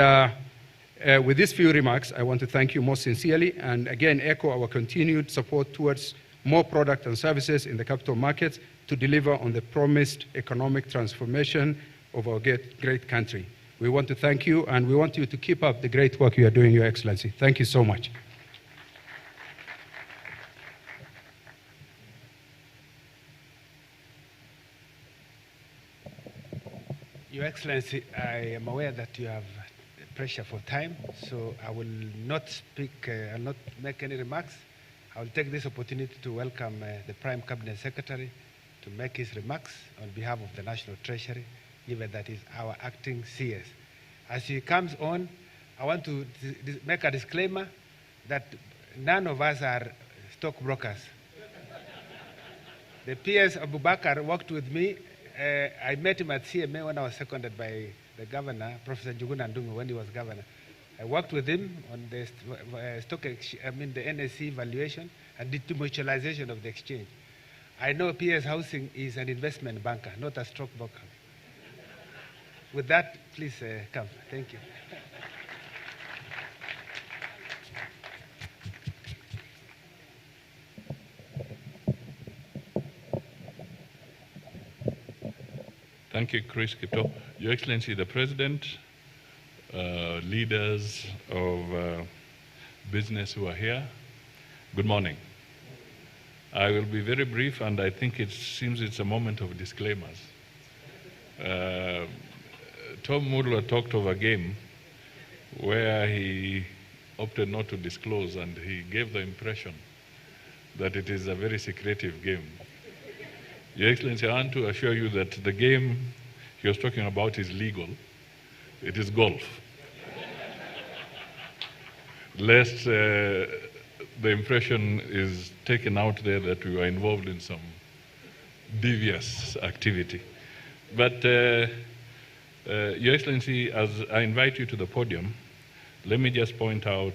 with these few remarks, I want to thank you most sincerely and again echo our continued support towards more product and services in the capital markets to deliver on the promised economic transformation of our great country. We want to thank you, and we want you to keep up the great work you are doing, Your Excellency. Thank you so much. Your Excellency, I am aware that you have pressure for time, so I will not speak, I'll not make any remarks. I will take this opportunity to welcome the Prime Cabinet Secretary to make his remarks on behalf of the National Treasury, given that he's our acting CS. As he comes on, I want to make a disclaimer that none of us are stockbrokers. The PS Abubakar worked with me. I met him at CMA when I was seconded by the governor, Professor Njuguna Ndung'u, when he was governor. I worked with him on the the NSE valuation and the demutualization of the exchange. I know PS Housing is an investment banker, not a stockbroker. With that, please come. Thank you. Thank you, Chris Kipto. Your Excellency, the President, leaders of business who are here, good morning. I will be very brief, and I think it seems it's a moment of disclaimers. Tom Mudla talked of a game where he opted not to disclose, and he gave the impression that it is a very secretive game. Your Excellency, I want to assure you that the game he was talking about is legal. It is golf. Lest the impression is taken out there that we were involved in some devious activity. But Your Excellency, as I invite you to the podium, let me just point out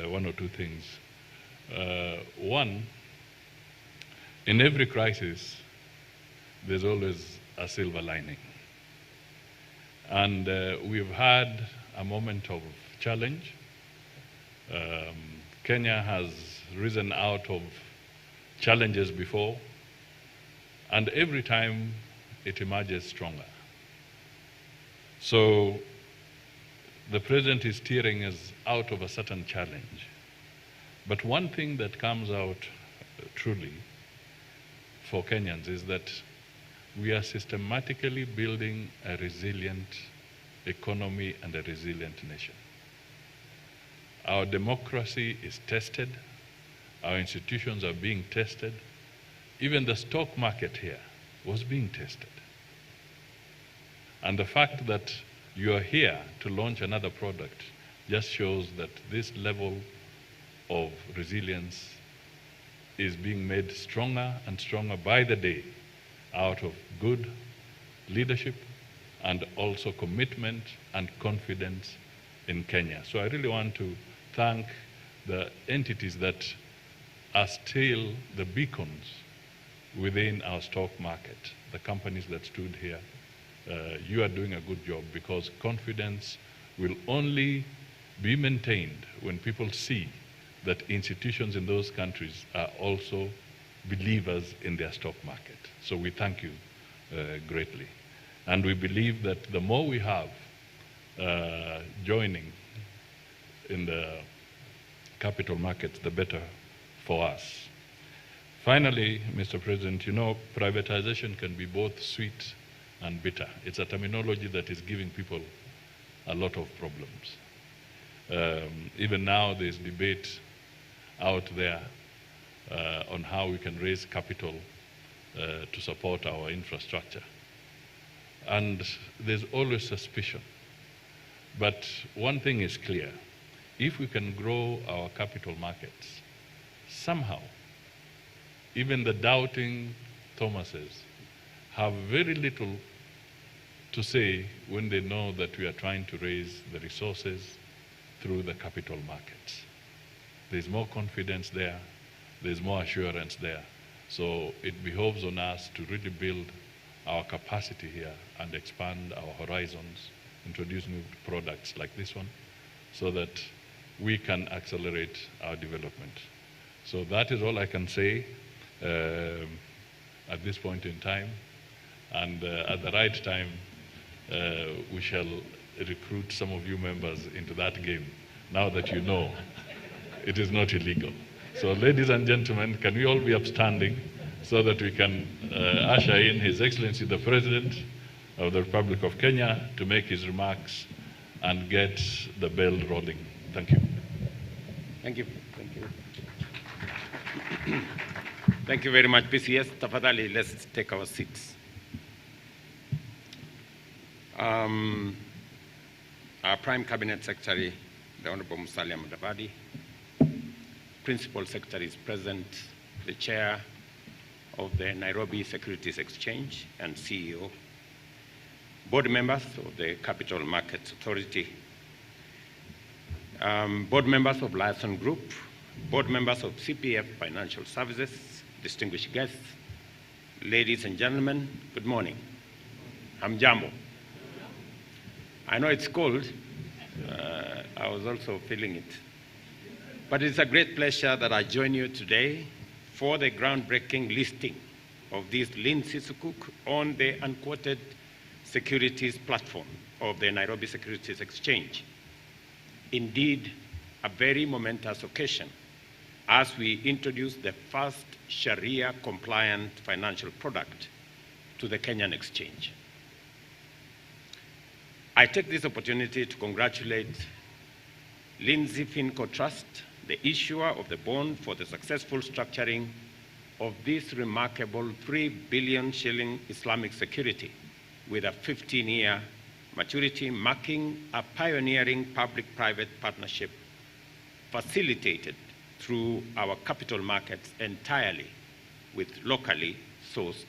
one or two things. One, in every crisis, there's always a silver lining. And we've had a moment of challenge. Kenya has risen out of challenges before, and every time it emerges stronger. So the President is steering us out of a certain challenge. But one thing that comes out truly for Kenyans is that we are systematically building a resilient economy and a resilient nation. Our democracy is tested. Our institutions are being tested. Even the stock market here was being tested. And the fact that you are here to launch another product just shows that this level of resilience is being made stronger and stronger by the day out of good leadership and also commitment and confidence in Kenya. So I really want to thank the entities that are still the beacons within our stock market, the companies that stood here. You are doing a good job, because confidence will only be maintained when people see that institutions in those countries are also believers in their stock market. So we thank you greatly. And we believe that the more we have joining in the capital markets, the better for us. Finally, Mr. President, you know, privatization can be both sweet and bitter. It's a terminology that is giving people a lot of problems. Even now, there's debate out there on how we can raise capital to support our infrastructure. And there's always suspicion. But one thing is clear. If we can grow our capital markets, somehow, even the doubting Thomases have very little to say when they know that we are trying to raise the resources through the capital markets. There's more confidence there, there's more assurance there. So it behoves on us to really build our capacity here and expand our horizons, introduce new products like this one, so that we can accelerate our development. So that is all I can say at this point in time. And at the right time, we shall recruit some of you members into that game, now that you know it is not illegal. So ladies and gentlemen, can we all be upstanding so that we can usher in His Excellency the President of the Republic of Kenya to make his remarks and get the bell rolling. Thank you. Thank you. Thank you. Thank you very much, PCS. Tafadhali, let's take our seats. Our Prime Cabinet Secretary, the Honorable Musalia Mudavadi, Principal Secretary is present, the Chair of the Nairobi Securities Exchange and CEO, board members of the Capital Markets Authority, board members of LIAISON Group, board members of CPF Financial Services, distinguished guests, ladies and gentlemen, good morning. Hamjambo. I know it's cold. I was also feeling it. But it's a great pleasure that I join you today for the groundbreaking listing of this NSE Sukuk on the unquoted securities platform of the Nairobi Securities Exchange. Indeed, a very momentous occasion as we introduce the first Sharia-compliant financial product to the Kenyan exchange. I take this opportunity to congratulate Lindsay Finco Trust, the issuer of the bond for the successful structuring of this remarkable 3 billion shilling Islamic security with a 15-year maturity, marking a pioneering public-private partnership facilitated through our capital markets entirely with locally sourced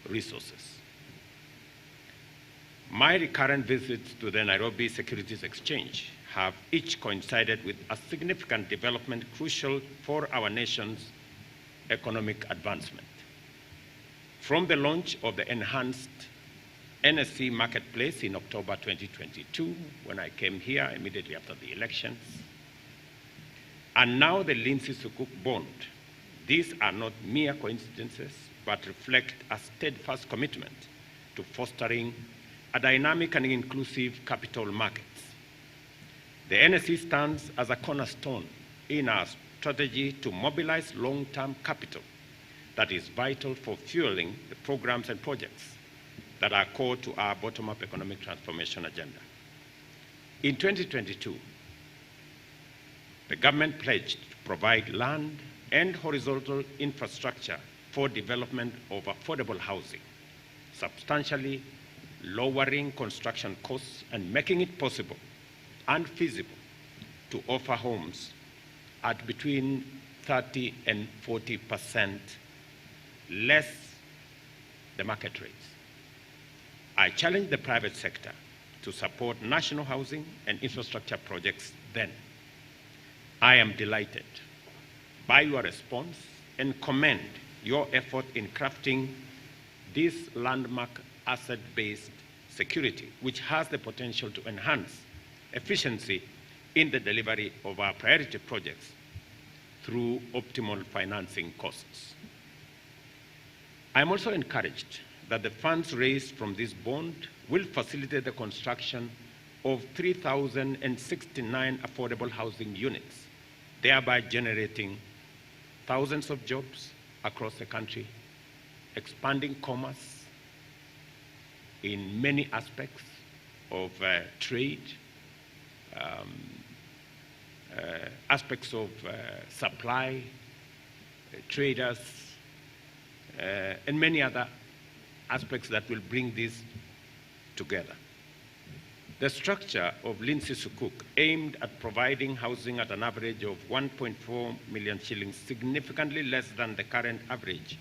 resources. My recurrent visits to the Nairobi Securities Exchange have each coincided with a significant development crucial for our nation's economic advancement. From the launch of the enhanced NSE marketplace in October 2022, when I came here immediately after the elections, and now the Lindsay Sukuk bond, these are not mere coincidences, but reflect a steadfast commitment to fostering a dynamic and inclusive capital markets. The NSE stands as a cornerstone in our strategy to mobilize long-term capital that is vital for fueling the programs and projects that are core to our bottom-up economic transformation agenda. In 2022, the government pledged to provide land and horizontal infrastructure for development of affordable housing, substantially lowering construction costs and making it possible and feasible to offer homes at between 30 and 40% less the market rates. I challenged the private sector to support national housing and infrastructure projects then. I am delighted by your response and commend your effort in crafting this landmark asset-based security, which has the potential to enhance efficiency in the delivery of our priority projects through optimal financing costs. I'm also encouraged that the funds raised from this bond will facilitate the construction of 3,069 affordable housing units, thereby generating thousands of jobs across the country, expanding commerce in many aspects of trade, aspects of supply, traders, and many other aspects that will bring this together. The structure of Lindsay Sukuk, aimed at providing housing at an average of 1.4 million shillings, significantly less than the current average,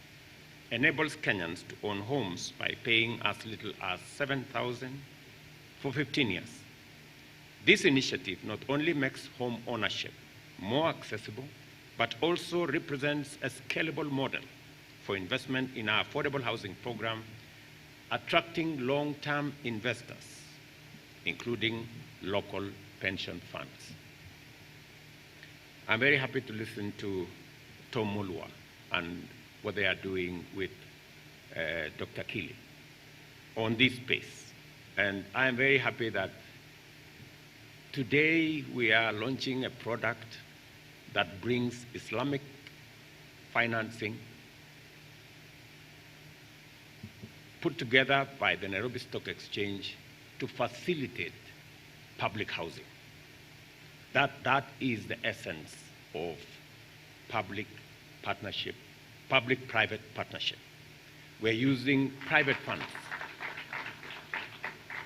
enables Kenyans to own homes by paying as little as 7,000 for 15 years. This initiative not only makes home ownership more accessible, but also represents a scalable model for investment in our affordable housing program, attracting long-term investors, including local pension funds. I'm very happy to listen to Tom Mulwa and what they are doing with Dr. Kili on this space. And I am very happy that today we are launching a product that brings Islamic financing put together by the Nairobi Stock Exchange to facilitate public housing. That is the essence of public partnership, public-private partnership. We're using private funds.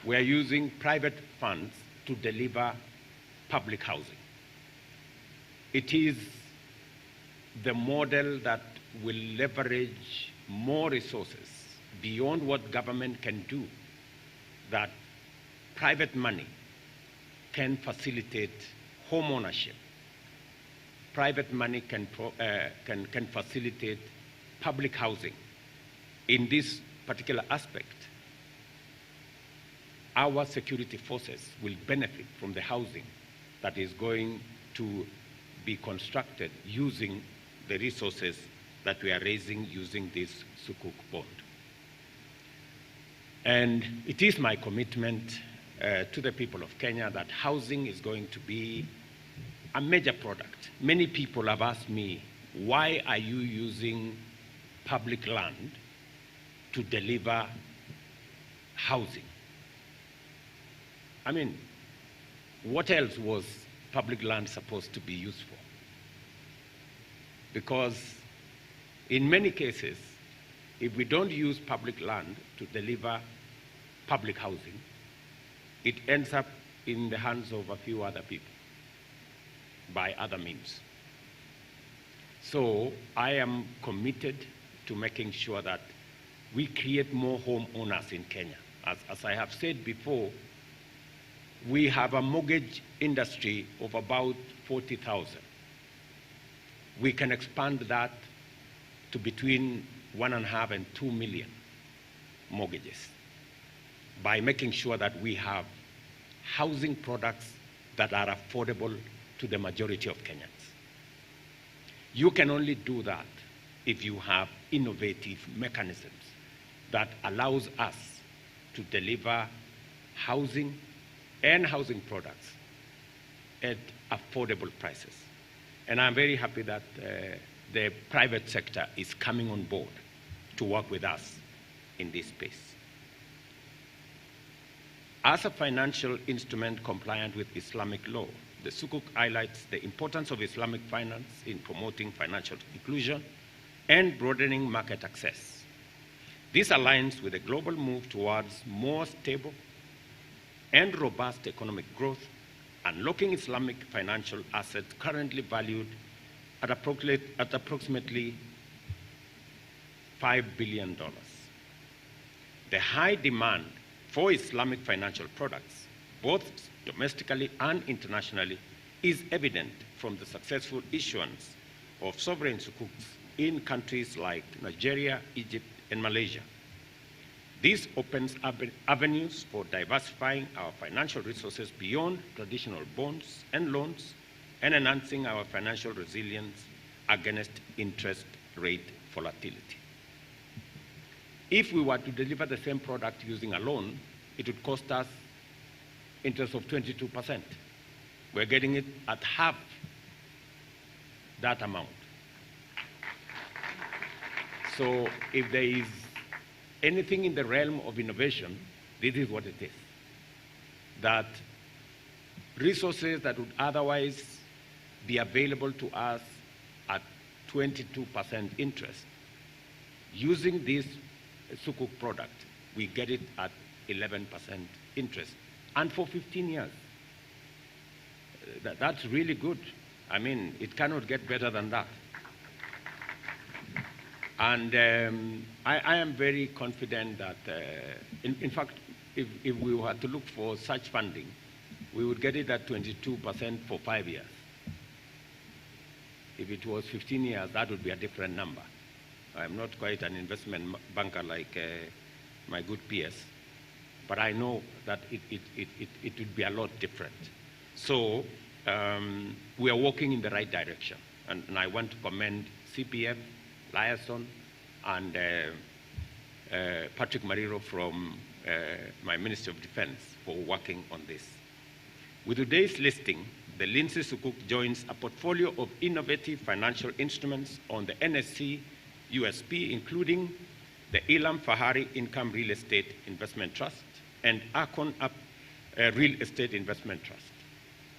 We're using private funds to deliver public housing. It is the model that will leverage more resources beyond what government can do, that private money can facilitate home ownership. Private money can facilitate public housing. In this particular aspect, our security forces will benefit from the housing that is going to be constructed using the resources that we are raising using this Sukuk bond. And it is my commitment to the people of Kenya that housing is going to be a major product. Many people have asked me, why are you using public land to deliver housing? I mean, what else was public land supposed to be used for. Because in many cases, if we don't use public land to deliver public housing, it ends up in the hands of a few other people by other means. So I am committed to making sure that we create more homeowners in Kenya. As I have said before, we have a mortgage industry of about 40,000. We can expand that to between 1.5 and 2 million mortgages by making sure that we have housing products that are affordable to the majority of Kenyans. You can only do that if you have innovative mechanisms that allows us to deliver housing and housing products at affordable prices. And I'm very happy that the private sector is coming on board to work with us in this space. As a financial instrument compliant with Islamic law, the Sukuk highlights the importance of Islamic finance in promoting financial inclusion and broadening market access. This aligns with the global move towards more stable and robust economic growth, unlocking Islamic financial assets currently valued at approximately $5 billion. The high demand for Islamic financial products, both domestically and internationally, is evident from the successful issuance of sovereign sukuks in countries like Nigeria, Egypt, and Malaysia. This opens avenues for diversifying our financial resources beyond traditional bonds and loans and enhancing our financial resilience against interest rate volatility. If we were to deliver the same product using a loan, it would cost us interest of 22%. We're getting it at half that amount. So if there is anything in the realm of innovation, this is what it is. That resources that would otherwise be available to us at 22% interest, using this Sukuk product, we get it at 11% interest, and for 15 years. That's really good. I mean, it cannot get better than that. And I am very confident that, in fact, if we were to look for such funding, we would get it at 22% for 5 years. If it was 15 years, that would be a different number. I'm not quite an investment banker like my good peers, but I know that it would be a lot different. So we are walking in the right direction, and I want to commend CPF, LIAISON, and Patrick Mariro from my Ministry of Defense for working on this. With today's listing, the NSE Sukuk joins a portfolio of innovative financial instruments on the NSE USP, including the Ilam Fahari Income Real Estate Investment Trust and Akon Real Estate Investment Trust.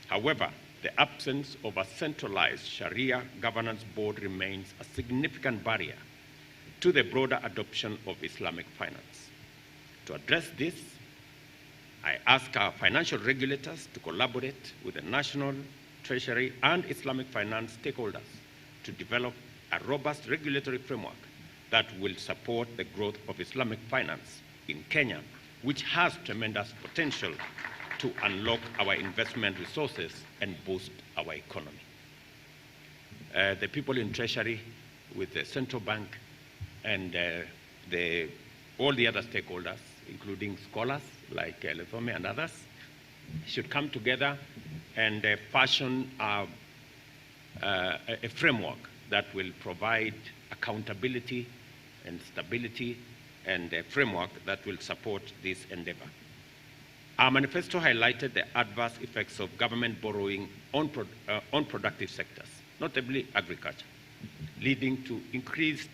However, the absence of a centralized Sharia governance board remains a significant barrier to the broader adoption of Islamic finance. To address this, I ask our financial regulators to collaborate with the National Treasury and Islamic finance stakeholders to develop a robust regulatory framework that will support the growth of Islamic finance in Kenya, which has tremendous potential to unlock our investment resources and boost our economy. The people in Treasury, with the central bank, and all the other stakeholders, including scholars like Lethome and others, should come together and fashion a framework that will provide accountability and stability, and a framework that will support this endeavor. Our manifesto highlighted the adverse effects of government borrowing on productive sectors, notably agriculture, leading to increased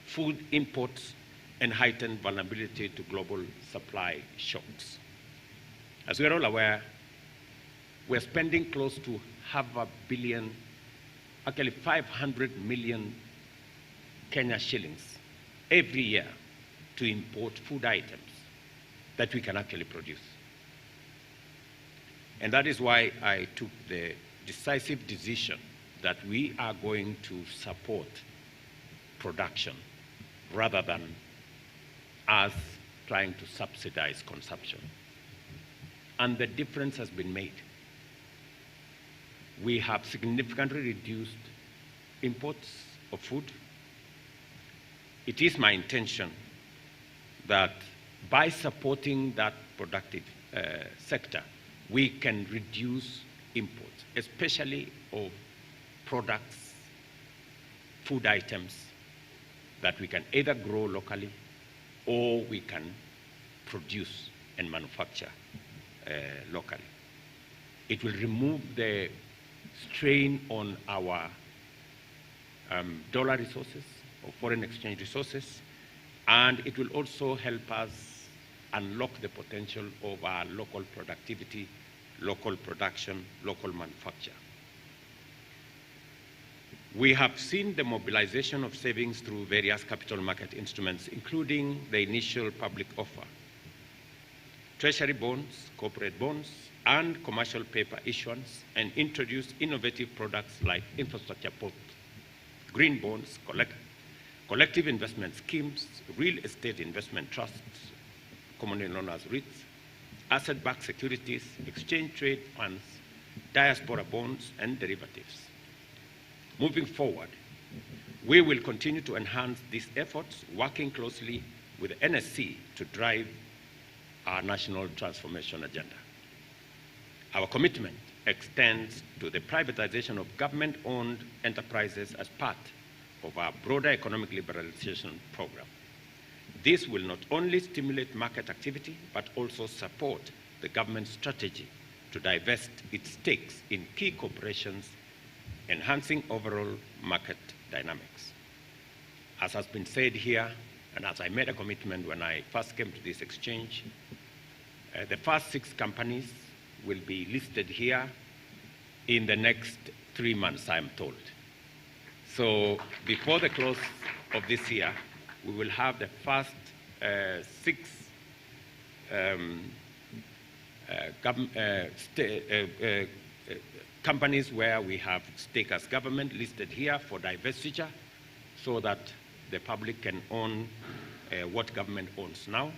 food imports and heightened vulnerability to global supply shocks. As we are all aware, we're spending close to $500 million, actually 500 million Kenya shillings every year to import food items that we can actually produce. And that is why I took the decisive decision that we are going to support production rather than us trying to subsidize consumption. And the difference has been made. We have significantly reduced imports of food. It is my intention that by supporting that productive sector, we can reduce imports, especially of products, food items that we can either grow locally or we can produce and manufacture locally. It will remove the strain on our dollar resources or foreign exchange resources, and it will also help us unlock the potential of our local productivity, local production, local manufacture. We have seen the mobilization of savings through various capital market instruments, including the initial public offer, treasury bonds, corporate bonds, and commercial paper issuance, and introduced innovative products like infrastructure bonds, green bonds, collective investment schemes, real estate investment trusts, commonly known as REITs, asset-backed securities, exchange trade funds, diaspora bonds, and derivatives. Moving forward, we will continue to enhance these efforts, working closely with NSE to drive our national transformation agenda. Our commitment extends to the privatization of government-owned enterprises as part of our broader economic liberalization program. This will not only stimulate market activity, but also support the government's strategy to divest its stakes in key corporations, enhancing overall market dynamics. As has been said here, and as I made a commitment when I first came to this exchange, the first 6 companies will be listed here in the next 3 months, I am told. So before the close of this year, we will have the first 6 companies where we have stake as government listed here for divestiture, so that the public can own what government owns now.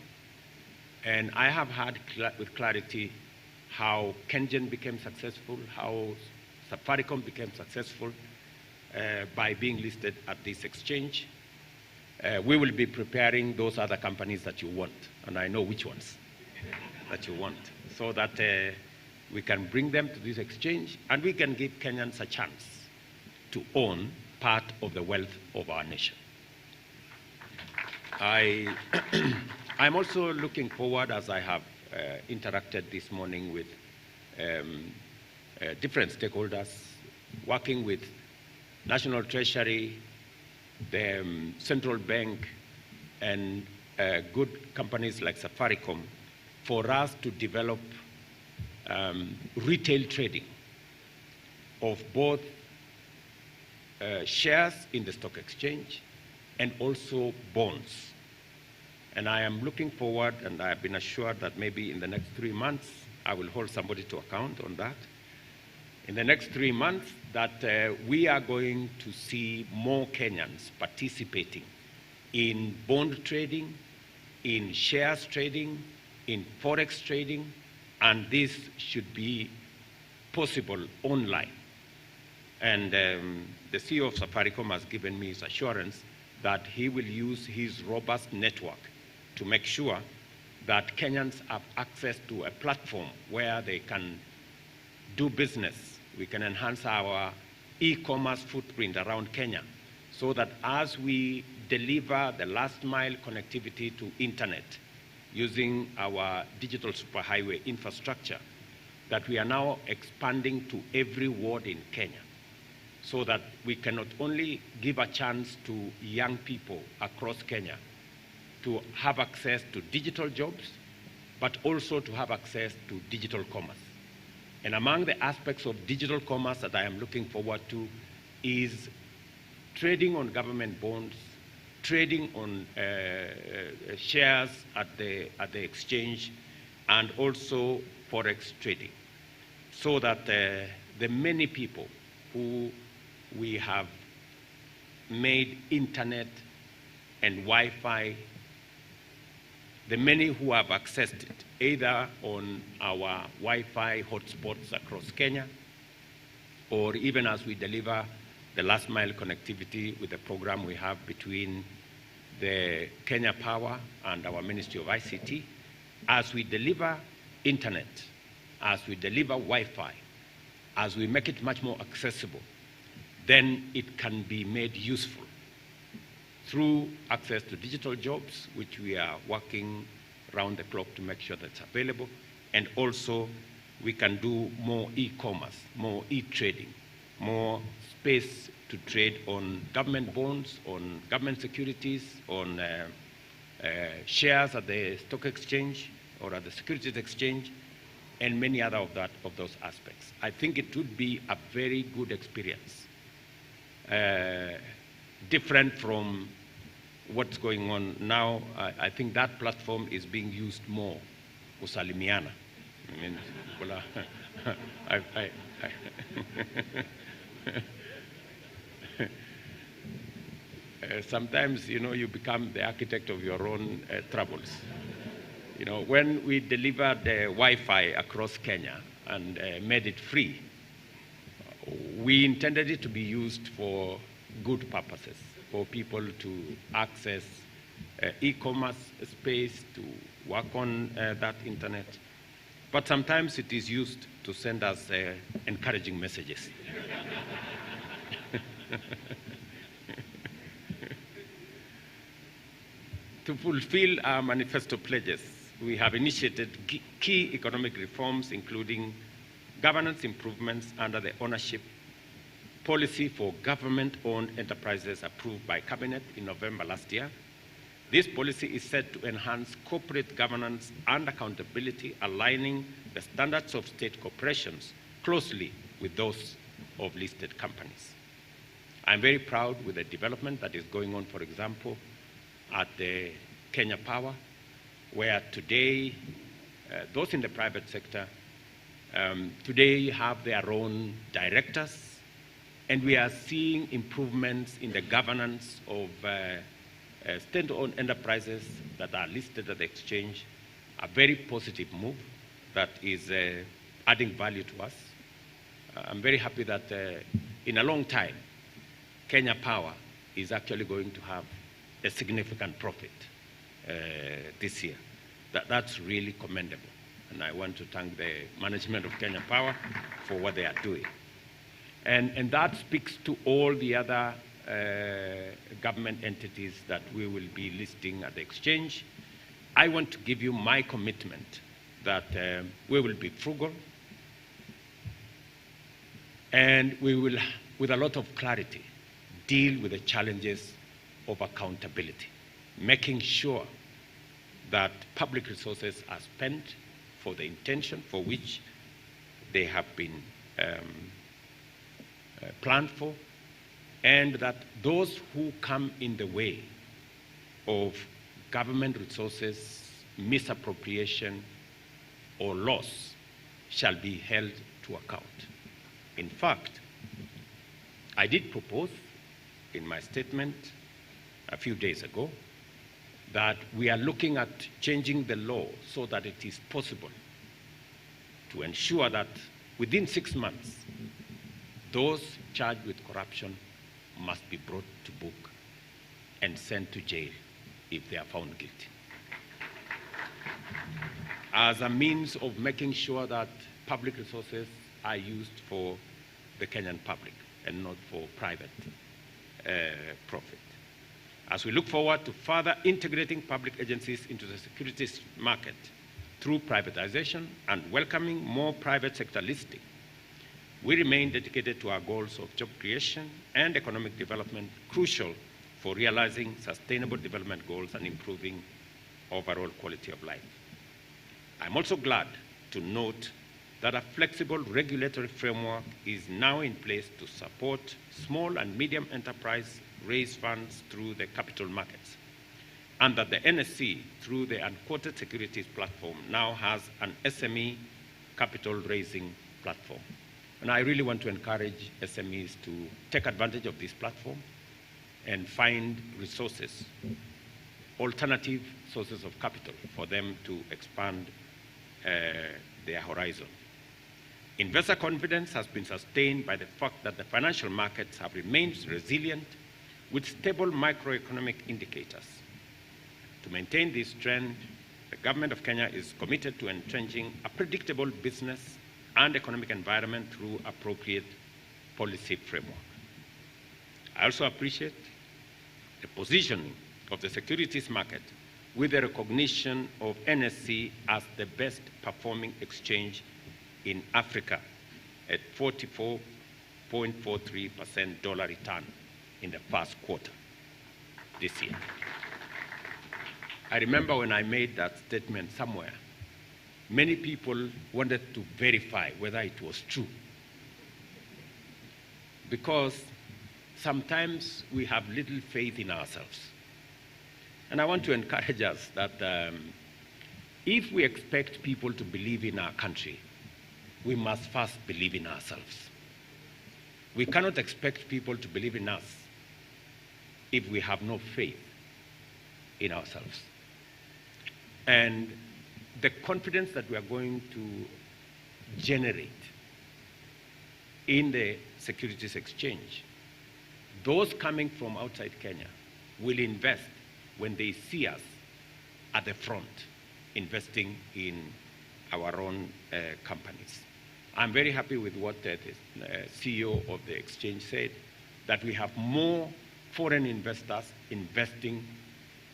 And I have heard with clarity how Kengen became successful, how Safaricom became successful by being listed at this exchange. We will be preparing those other companies that you want, and I know which ones that you want, so that we can bring them to this exchange and we can give Kenyans a chance to own part of the wealth of our nation. I'm also looking forward, as I have interacted this morning with different stakeholders, working with National Treasury, the Central Bank, and good companies like Safaricom, for us to develop retail trading of both shares in the stock exchange and also bonds. And I am looking forward, and I have been assured that maybe in the next 3 months, I will hold somebody to account on that. In the next 3 months, that we are going to see more Kenyans participating in bond trading, in shares trading, in forex trading, and this should be possible online. And the CEO of Safaricom has given me his assurance that he will use his robust network to make sure that Kenyans have access to a platform where they can do business. We can enhance our e-commerce footprint around Kenya, so that as we deliver the last mile connectivity to internet using our digital superhighway infrastructure, that we are now expanding to every ward in Kenya, so that we can not only give a chance to young people across Kenya to have access to digital jobs, but also to have access to digital commerce. And among the aspects of digital commerce that I am looking forward to is trading on government bonds, trading on shares at the exchange, and also forex trading, so that the many people who we have made internet and Wi-Fi, the many who have accessed it, either on our Wi-Fi hotspots across Kenya, or even as we deliver the last mile connectivity with the program we have between the Kenya Power and our Ministry of ICT, as we deliver internet, as we deliver Wi-Fi, as we make it much more accessible, then it can be made useful through access to digital jobs, which we are working round the clock to make sure that's available, and also we can do more e-commerce, more e-trading, more space to trade on government bonds, on government securities, on shares at the stock exchange or at the securities exchange, and many other of those aspects. I think it would be a very good experience, different from what's going on now. I think that platform is being used more, kusalimiana. I mean, sometimes, you know, you become the architect of your own troubles. You know, when we delivered the Wi-Fi across Kenya and made it free, we intended it to be used for good purposes, for people to access e-commerce space, to work on that internet. But sometimes it is used to send us encouraging messages. To fulfill our manifesto pledges, we have initiated key economic reforms, including governance improvements under the ownership policy for government-owned enterprises approved by Cabinet in November last year. This policy is set to enhance corporate governance and accountability, aligning the standards of state corporations closely with those of listed companies. I'm very proud with the development that is going on, for example, at the Kenya Power, where today, those in the private sector, today have their own directors, and we are seeing improvements in the governance of state-owned enterprises that are listed at the exchange, a very positive move that is adding value to us. I'm very happy that in a long time, Kenya Power is actually going to have a significant profit this year. That's really commendable. And I want to thank the management of Kenya Power for what they are doing. And that speaks to all the other government entities that we will be listing at the exchange. I want to give you my commitment that we will be frugal, and we will, with a lot of clarity, deal with the challenges of accountability, making sure that public resources are spent for the intention for which they have been planned for, and that those who come in the way of government resources, misappropriation, or loss shall be held to account. In fact, I did propose in my statement a few days ago that we are looking at changing the law so that it is possible to ensure that within 6 months, those charged with corruption must be brought to book and sent to jail if they are found guilty, as a means of making sure that public resources are used for the Kenyan public and not for private profit. As we look forward to further integrating public agencies into the securities market through privatization and welcoming more private sector listing, we remain dedicated to our goals of job creation and economic development, crucial for realizing sustainable development goals and improving overall quality of life. I'm also glad to note that a flexible regulatory framework is now in place to support small and medium enterprise raise funds through the capital markets, and that the NSE, through the unquoted securities platform, now has an SME capital raising platform. And I really want to encourage SMEs to take advantage of this platform and find resources, alternative sources of capital for them to expand their horizon. Investor confidence has been sustained by the fact that the financial markets have remained resilient with stable macroeconomic indicators. To maintain this trend, the government of Kenya is committed to entrenching a predictable business and economic environment through appropriate policy framework. I also appreciate the positioning of the securities market with the recognition of NSE as the best performing exchange in Africa at 44.43% dollar return in the first quarter this year. I remember when I made that statement somewhere, many people wanted to verify whether it was true. Because sometimes we have little faith in ourselves. And I want to encourage us that if we expect people to believe in our country, we must first believe in ourselves. We cannot expect people to believe in us if we have no faith in ourselves. And the confidence that we are going to generate in the securities exchange, those coming from outside Kenya will invest when they see us at the front, investing in our own companies. I'm very happy with what the CEO of the exchange said, that we have more foreign investors investing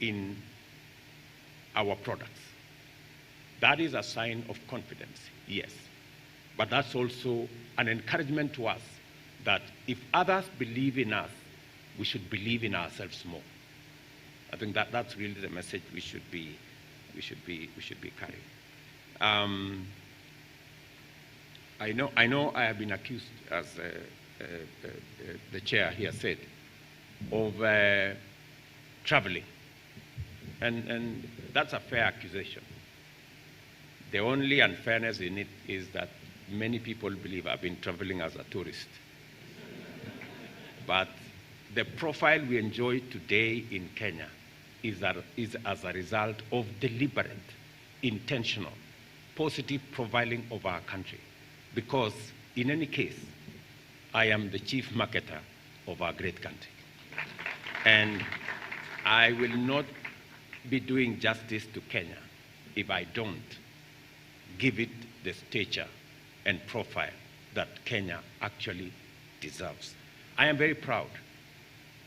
in our products. That is a sign of confidence, yes. But that's also an encouragement to us that if others believe in us, we should believe in ourselves more. I think that's really the message we should be carrying. I know I have been accused, as the chair here said, of traveling, and that's a fair accusation. The only unfairness in it is that many people believe I've been traveling as a tourist. But the profile we enjoy today in Kenya is as a result of deliberate, intentional, positive profiling of our country. Because in any case, I am the chief marketer of our great country. And I will not be doing justice to Kenya if I don't give it the stature and profile that Kenya actually deserves. I am very proud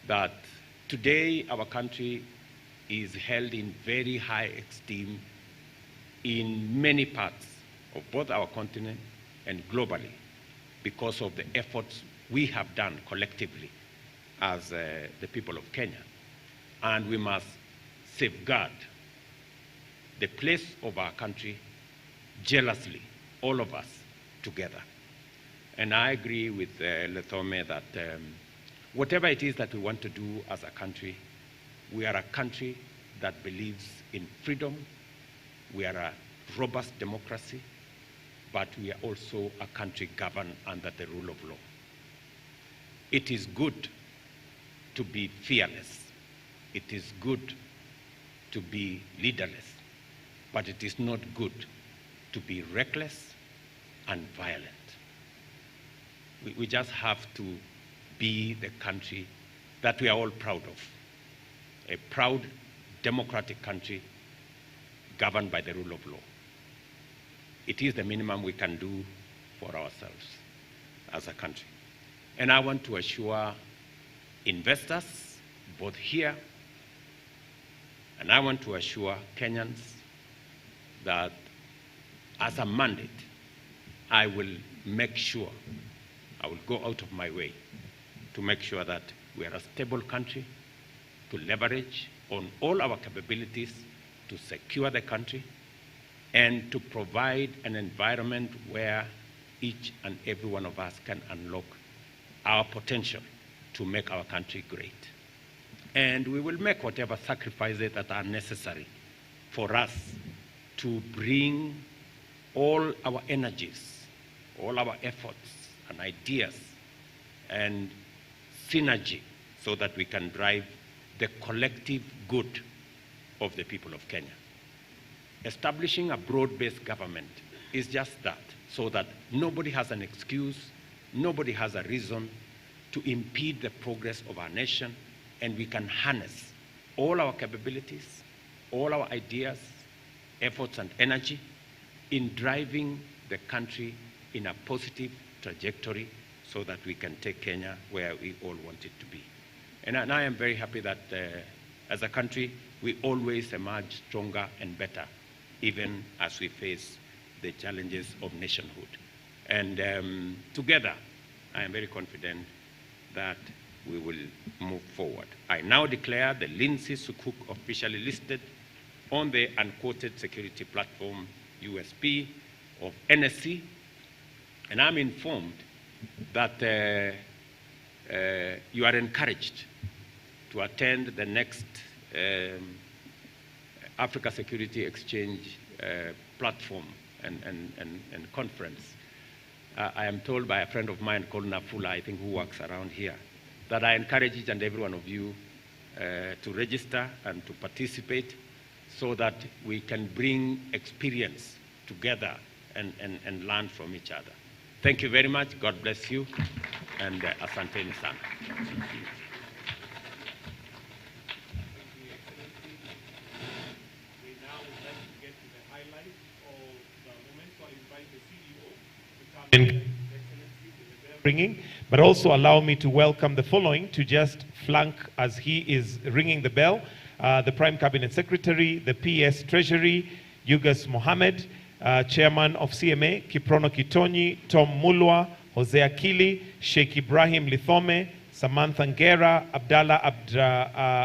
that today our country is held in very high esteem in many parts of both our continent and globally because of the efforts we have done collectively as the people of Kenya. And we must safeguard the place of our country jealously, all of us together. And I agree with Lethome that whatever it is that we want to do as a country, we are a country that believes in freedom, we are a robust democracy, but we are also a country governed under the rule of law. It is good to be fearless. It is good to be leaderless, but it is not good to be reckless and violent. We just have to be the country that we are all proud of, a proud democratic country governed by the rule of law. It is the minimum we can do for ourselves as a country. And I want to assure investors, both here, and I want to assure Kenyans that as a mandate, I will make sure, I will go out of my way to make sure that we are a stable country, to leverage on all our capabilities to secure the country and to provide an environment where each and every one of us can unlock our potential to make our country great. And we will make whatever sacrifices that are necessary for us to bring all our energies, all our efforts and ideas and synergy so that we can drive the collective good of the people of Kenya. Establishing a broad-based government is just that, so that nobody has an excuse, nobody has a reason to impede the progress of our nation, and we can harness all our capabilities, all our ideas, efforts, and energy in driving the country in a positive trajectory so that we can take Kenya where we all want it to be. And I am very happy that as a country, we always emerge stronger and better, even as we face the challenges of nationhood. And together, I am very confident that we will move forward. I now declare the Lindsay Sukuk officially listed on the unquoted security platform USP of NSE, and I'm informed that you are encouraged to attend the next Africa Security Exchange platform and conference. I am told by a friend of mine called Nafula, I think, who works around here, that I encourage each and every one of you to register and to participate so that we can bring experience together and learn from each other. Thank you very much. God bless you. And asanteni sana. Ringing, but also allow me to welcome the following to just flank as he is ringing the bell. The Prime Cabinet Secretary, the PS Treasury, Yugas Mohammed, Chairman of CMA, Kiprono Kitonyi, Tom Mulwa, Jose Akili, Sheikh Ibrahim Lithome, Samantha Ngera, Abdallah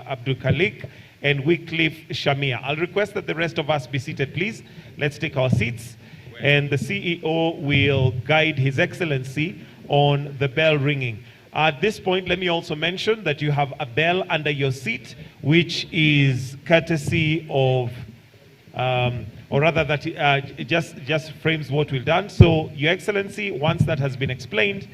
Abdul Khalik, and Wycliffe Shamia. I'll request that the rest of us be seated, please. Let's take our seats. And the CEO will guide His Excellency on the bell ringing. At this point, let me also mention that you have a bell under your seat, which is courtesy of, or rather that it just frames what we've done. So, Your Excellency, once that has been explained,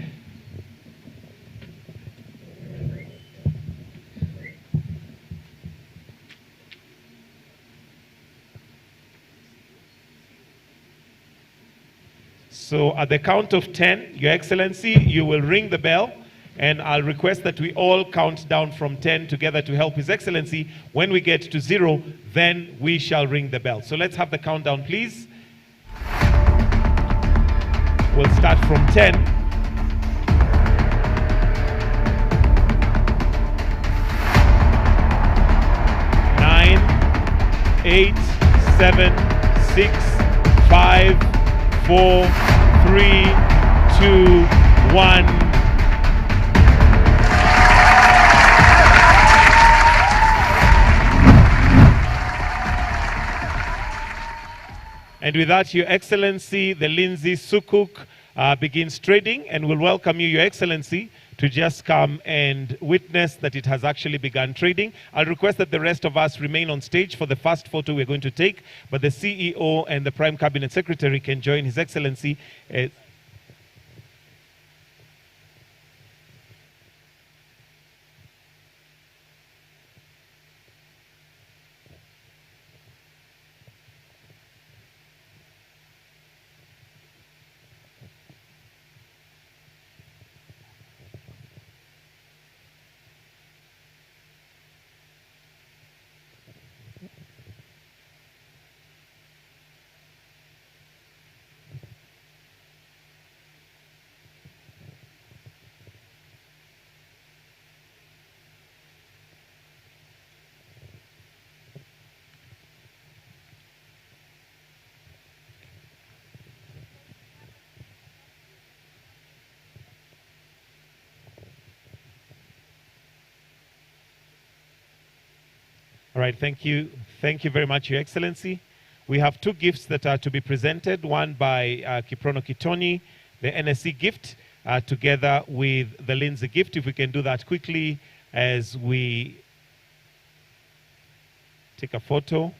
so at the count of 10, Your Excellency, you will ring the bell, and I'll request that we all count down from 10 together to help His Excellency. When we get to 0, then we shall ring the bell. So let's have the countdown, please. We'll start from 10. 9, 8, 7, 6, 5, 4, 3, 2, 1. And with that, Your Excellency, the Lindsay Sukuk begins trading, and we'll welcome you, Your Excellency, to just come and witness that it has actually begun trading. I'll request that the rest of us remain on stage for the first photo we're going to take, but the CEO and the Prime Cabinet Secretary can join His Excellency. All right, thank you. Thank you very much, Your Excellency. We have two gifts that are to be presented, one by Kiprono Kitonyi, the NSE gift, together with the Lindsay gift. If we can do that quickly as we take a photo.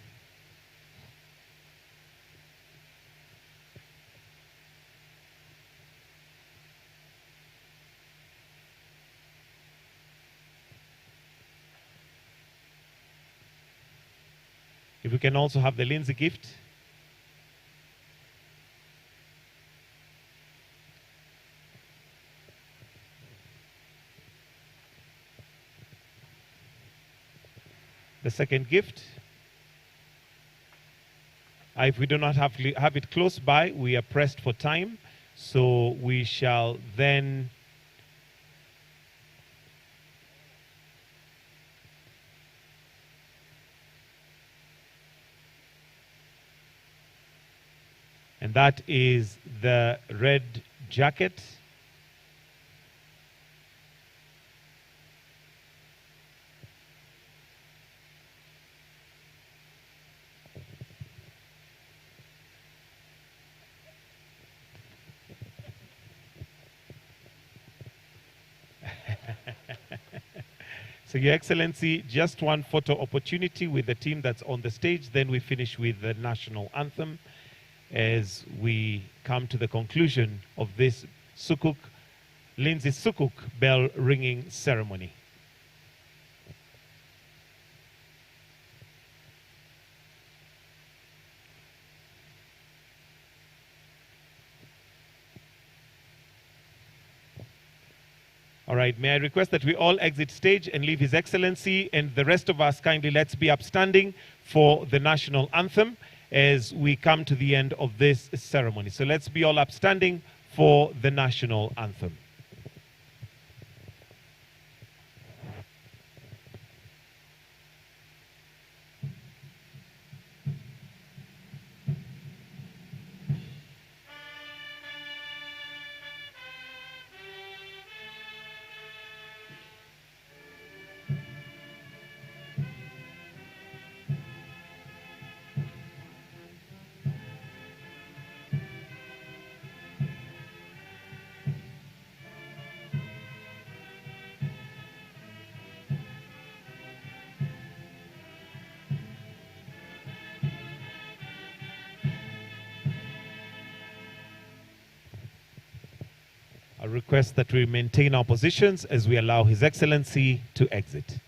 If we can also have the Lindsay gift. The second gift. If we do not have it close by, we are pressed for time, so we shall then and that is the red jacket. So, Your Excellency, just one photo opportunity with the team that's on the stage, then we finish with the national anthem as we come to the conclusion of this Sukuk, Lindsay Sukuk bell ringing ceremony. All right, may I request that we all exit stage and leave His Excellency, and the rest of us kindly let's be upstanding for the national anthem as we come to the end of this ceremony. So let's be all upstanding for the national anthem. I request that we maintain our positions as we allow His Excellency to exit.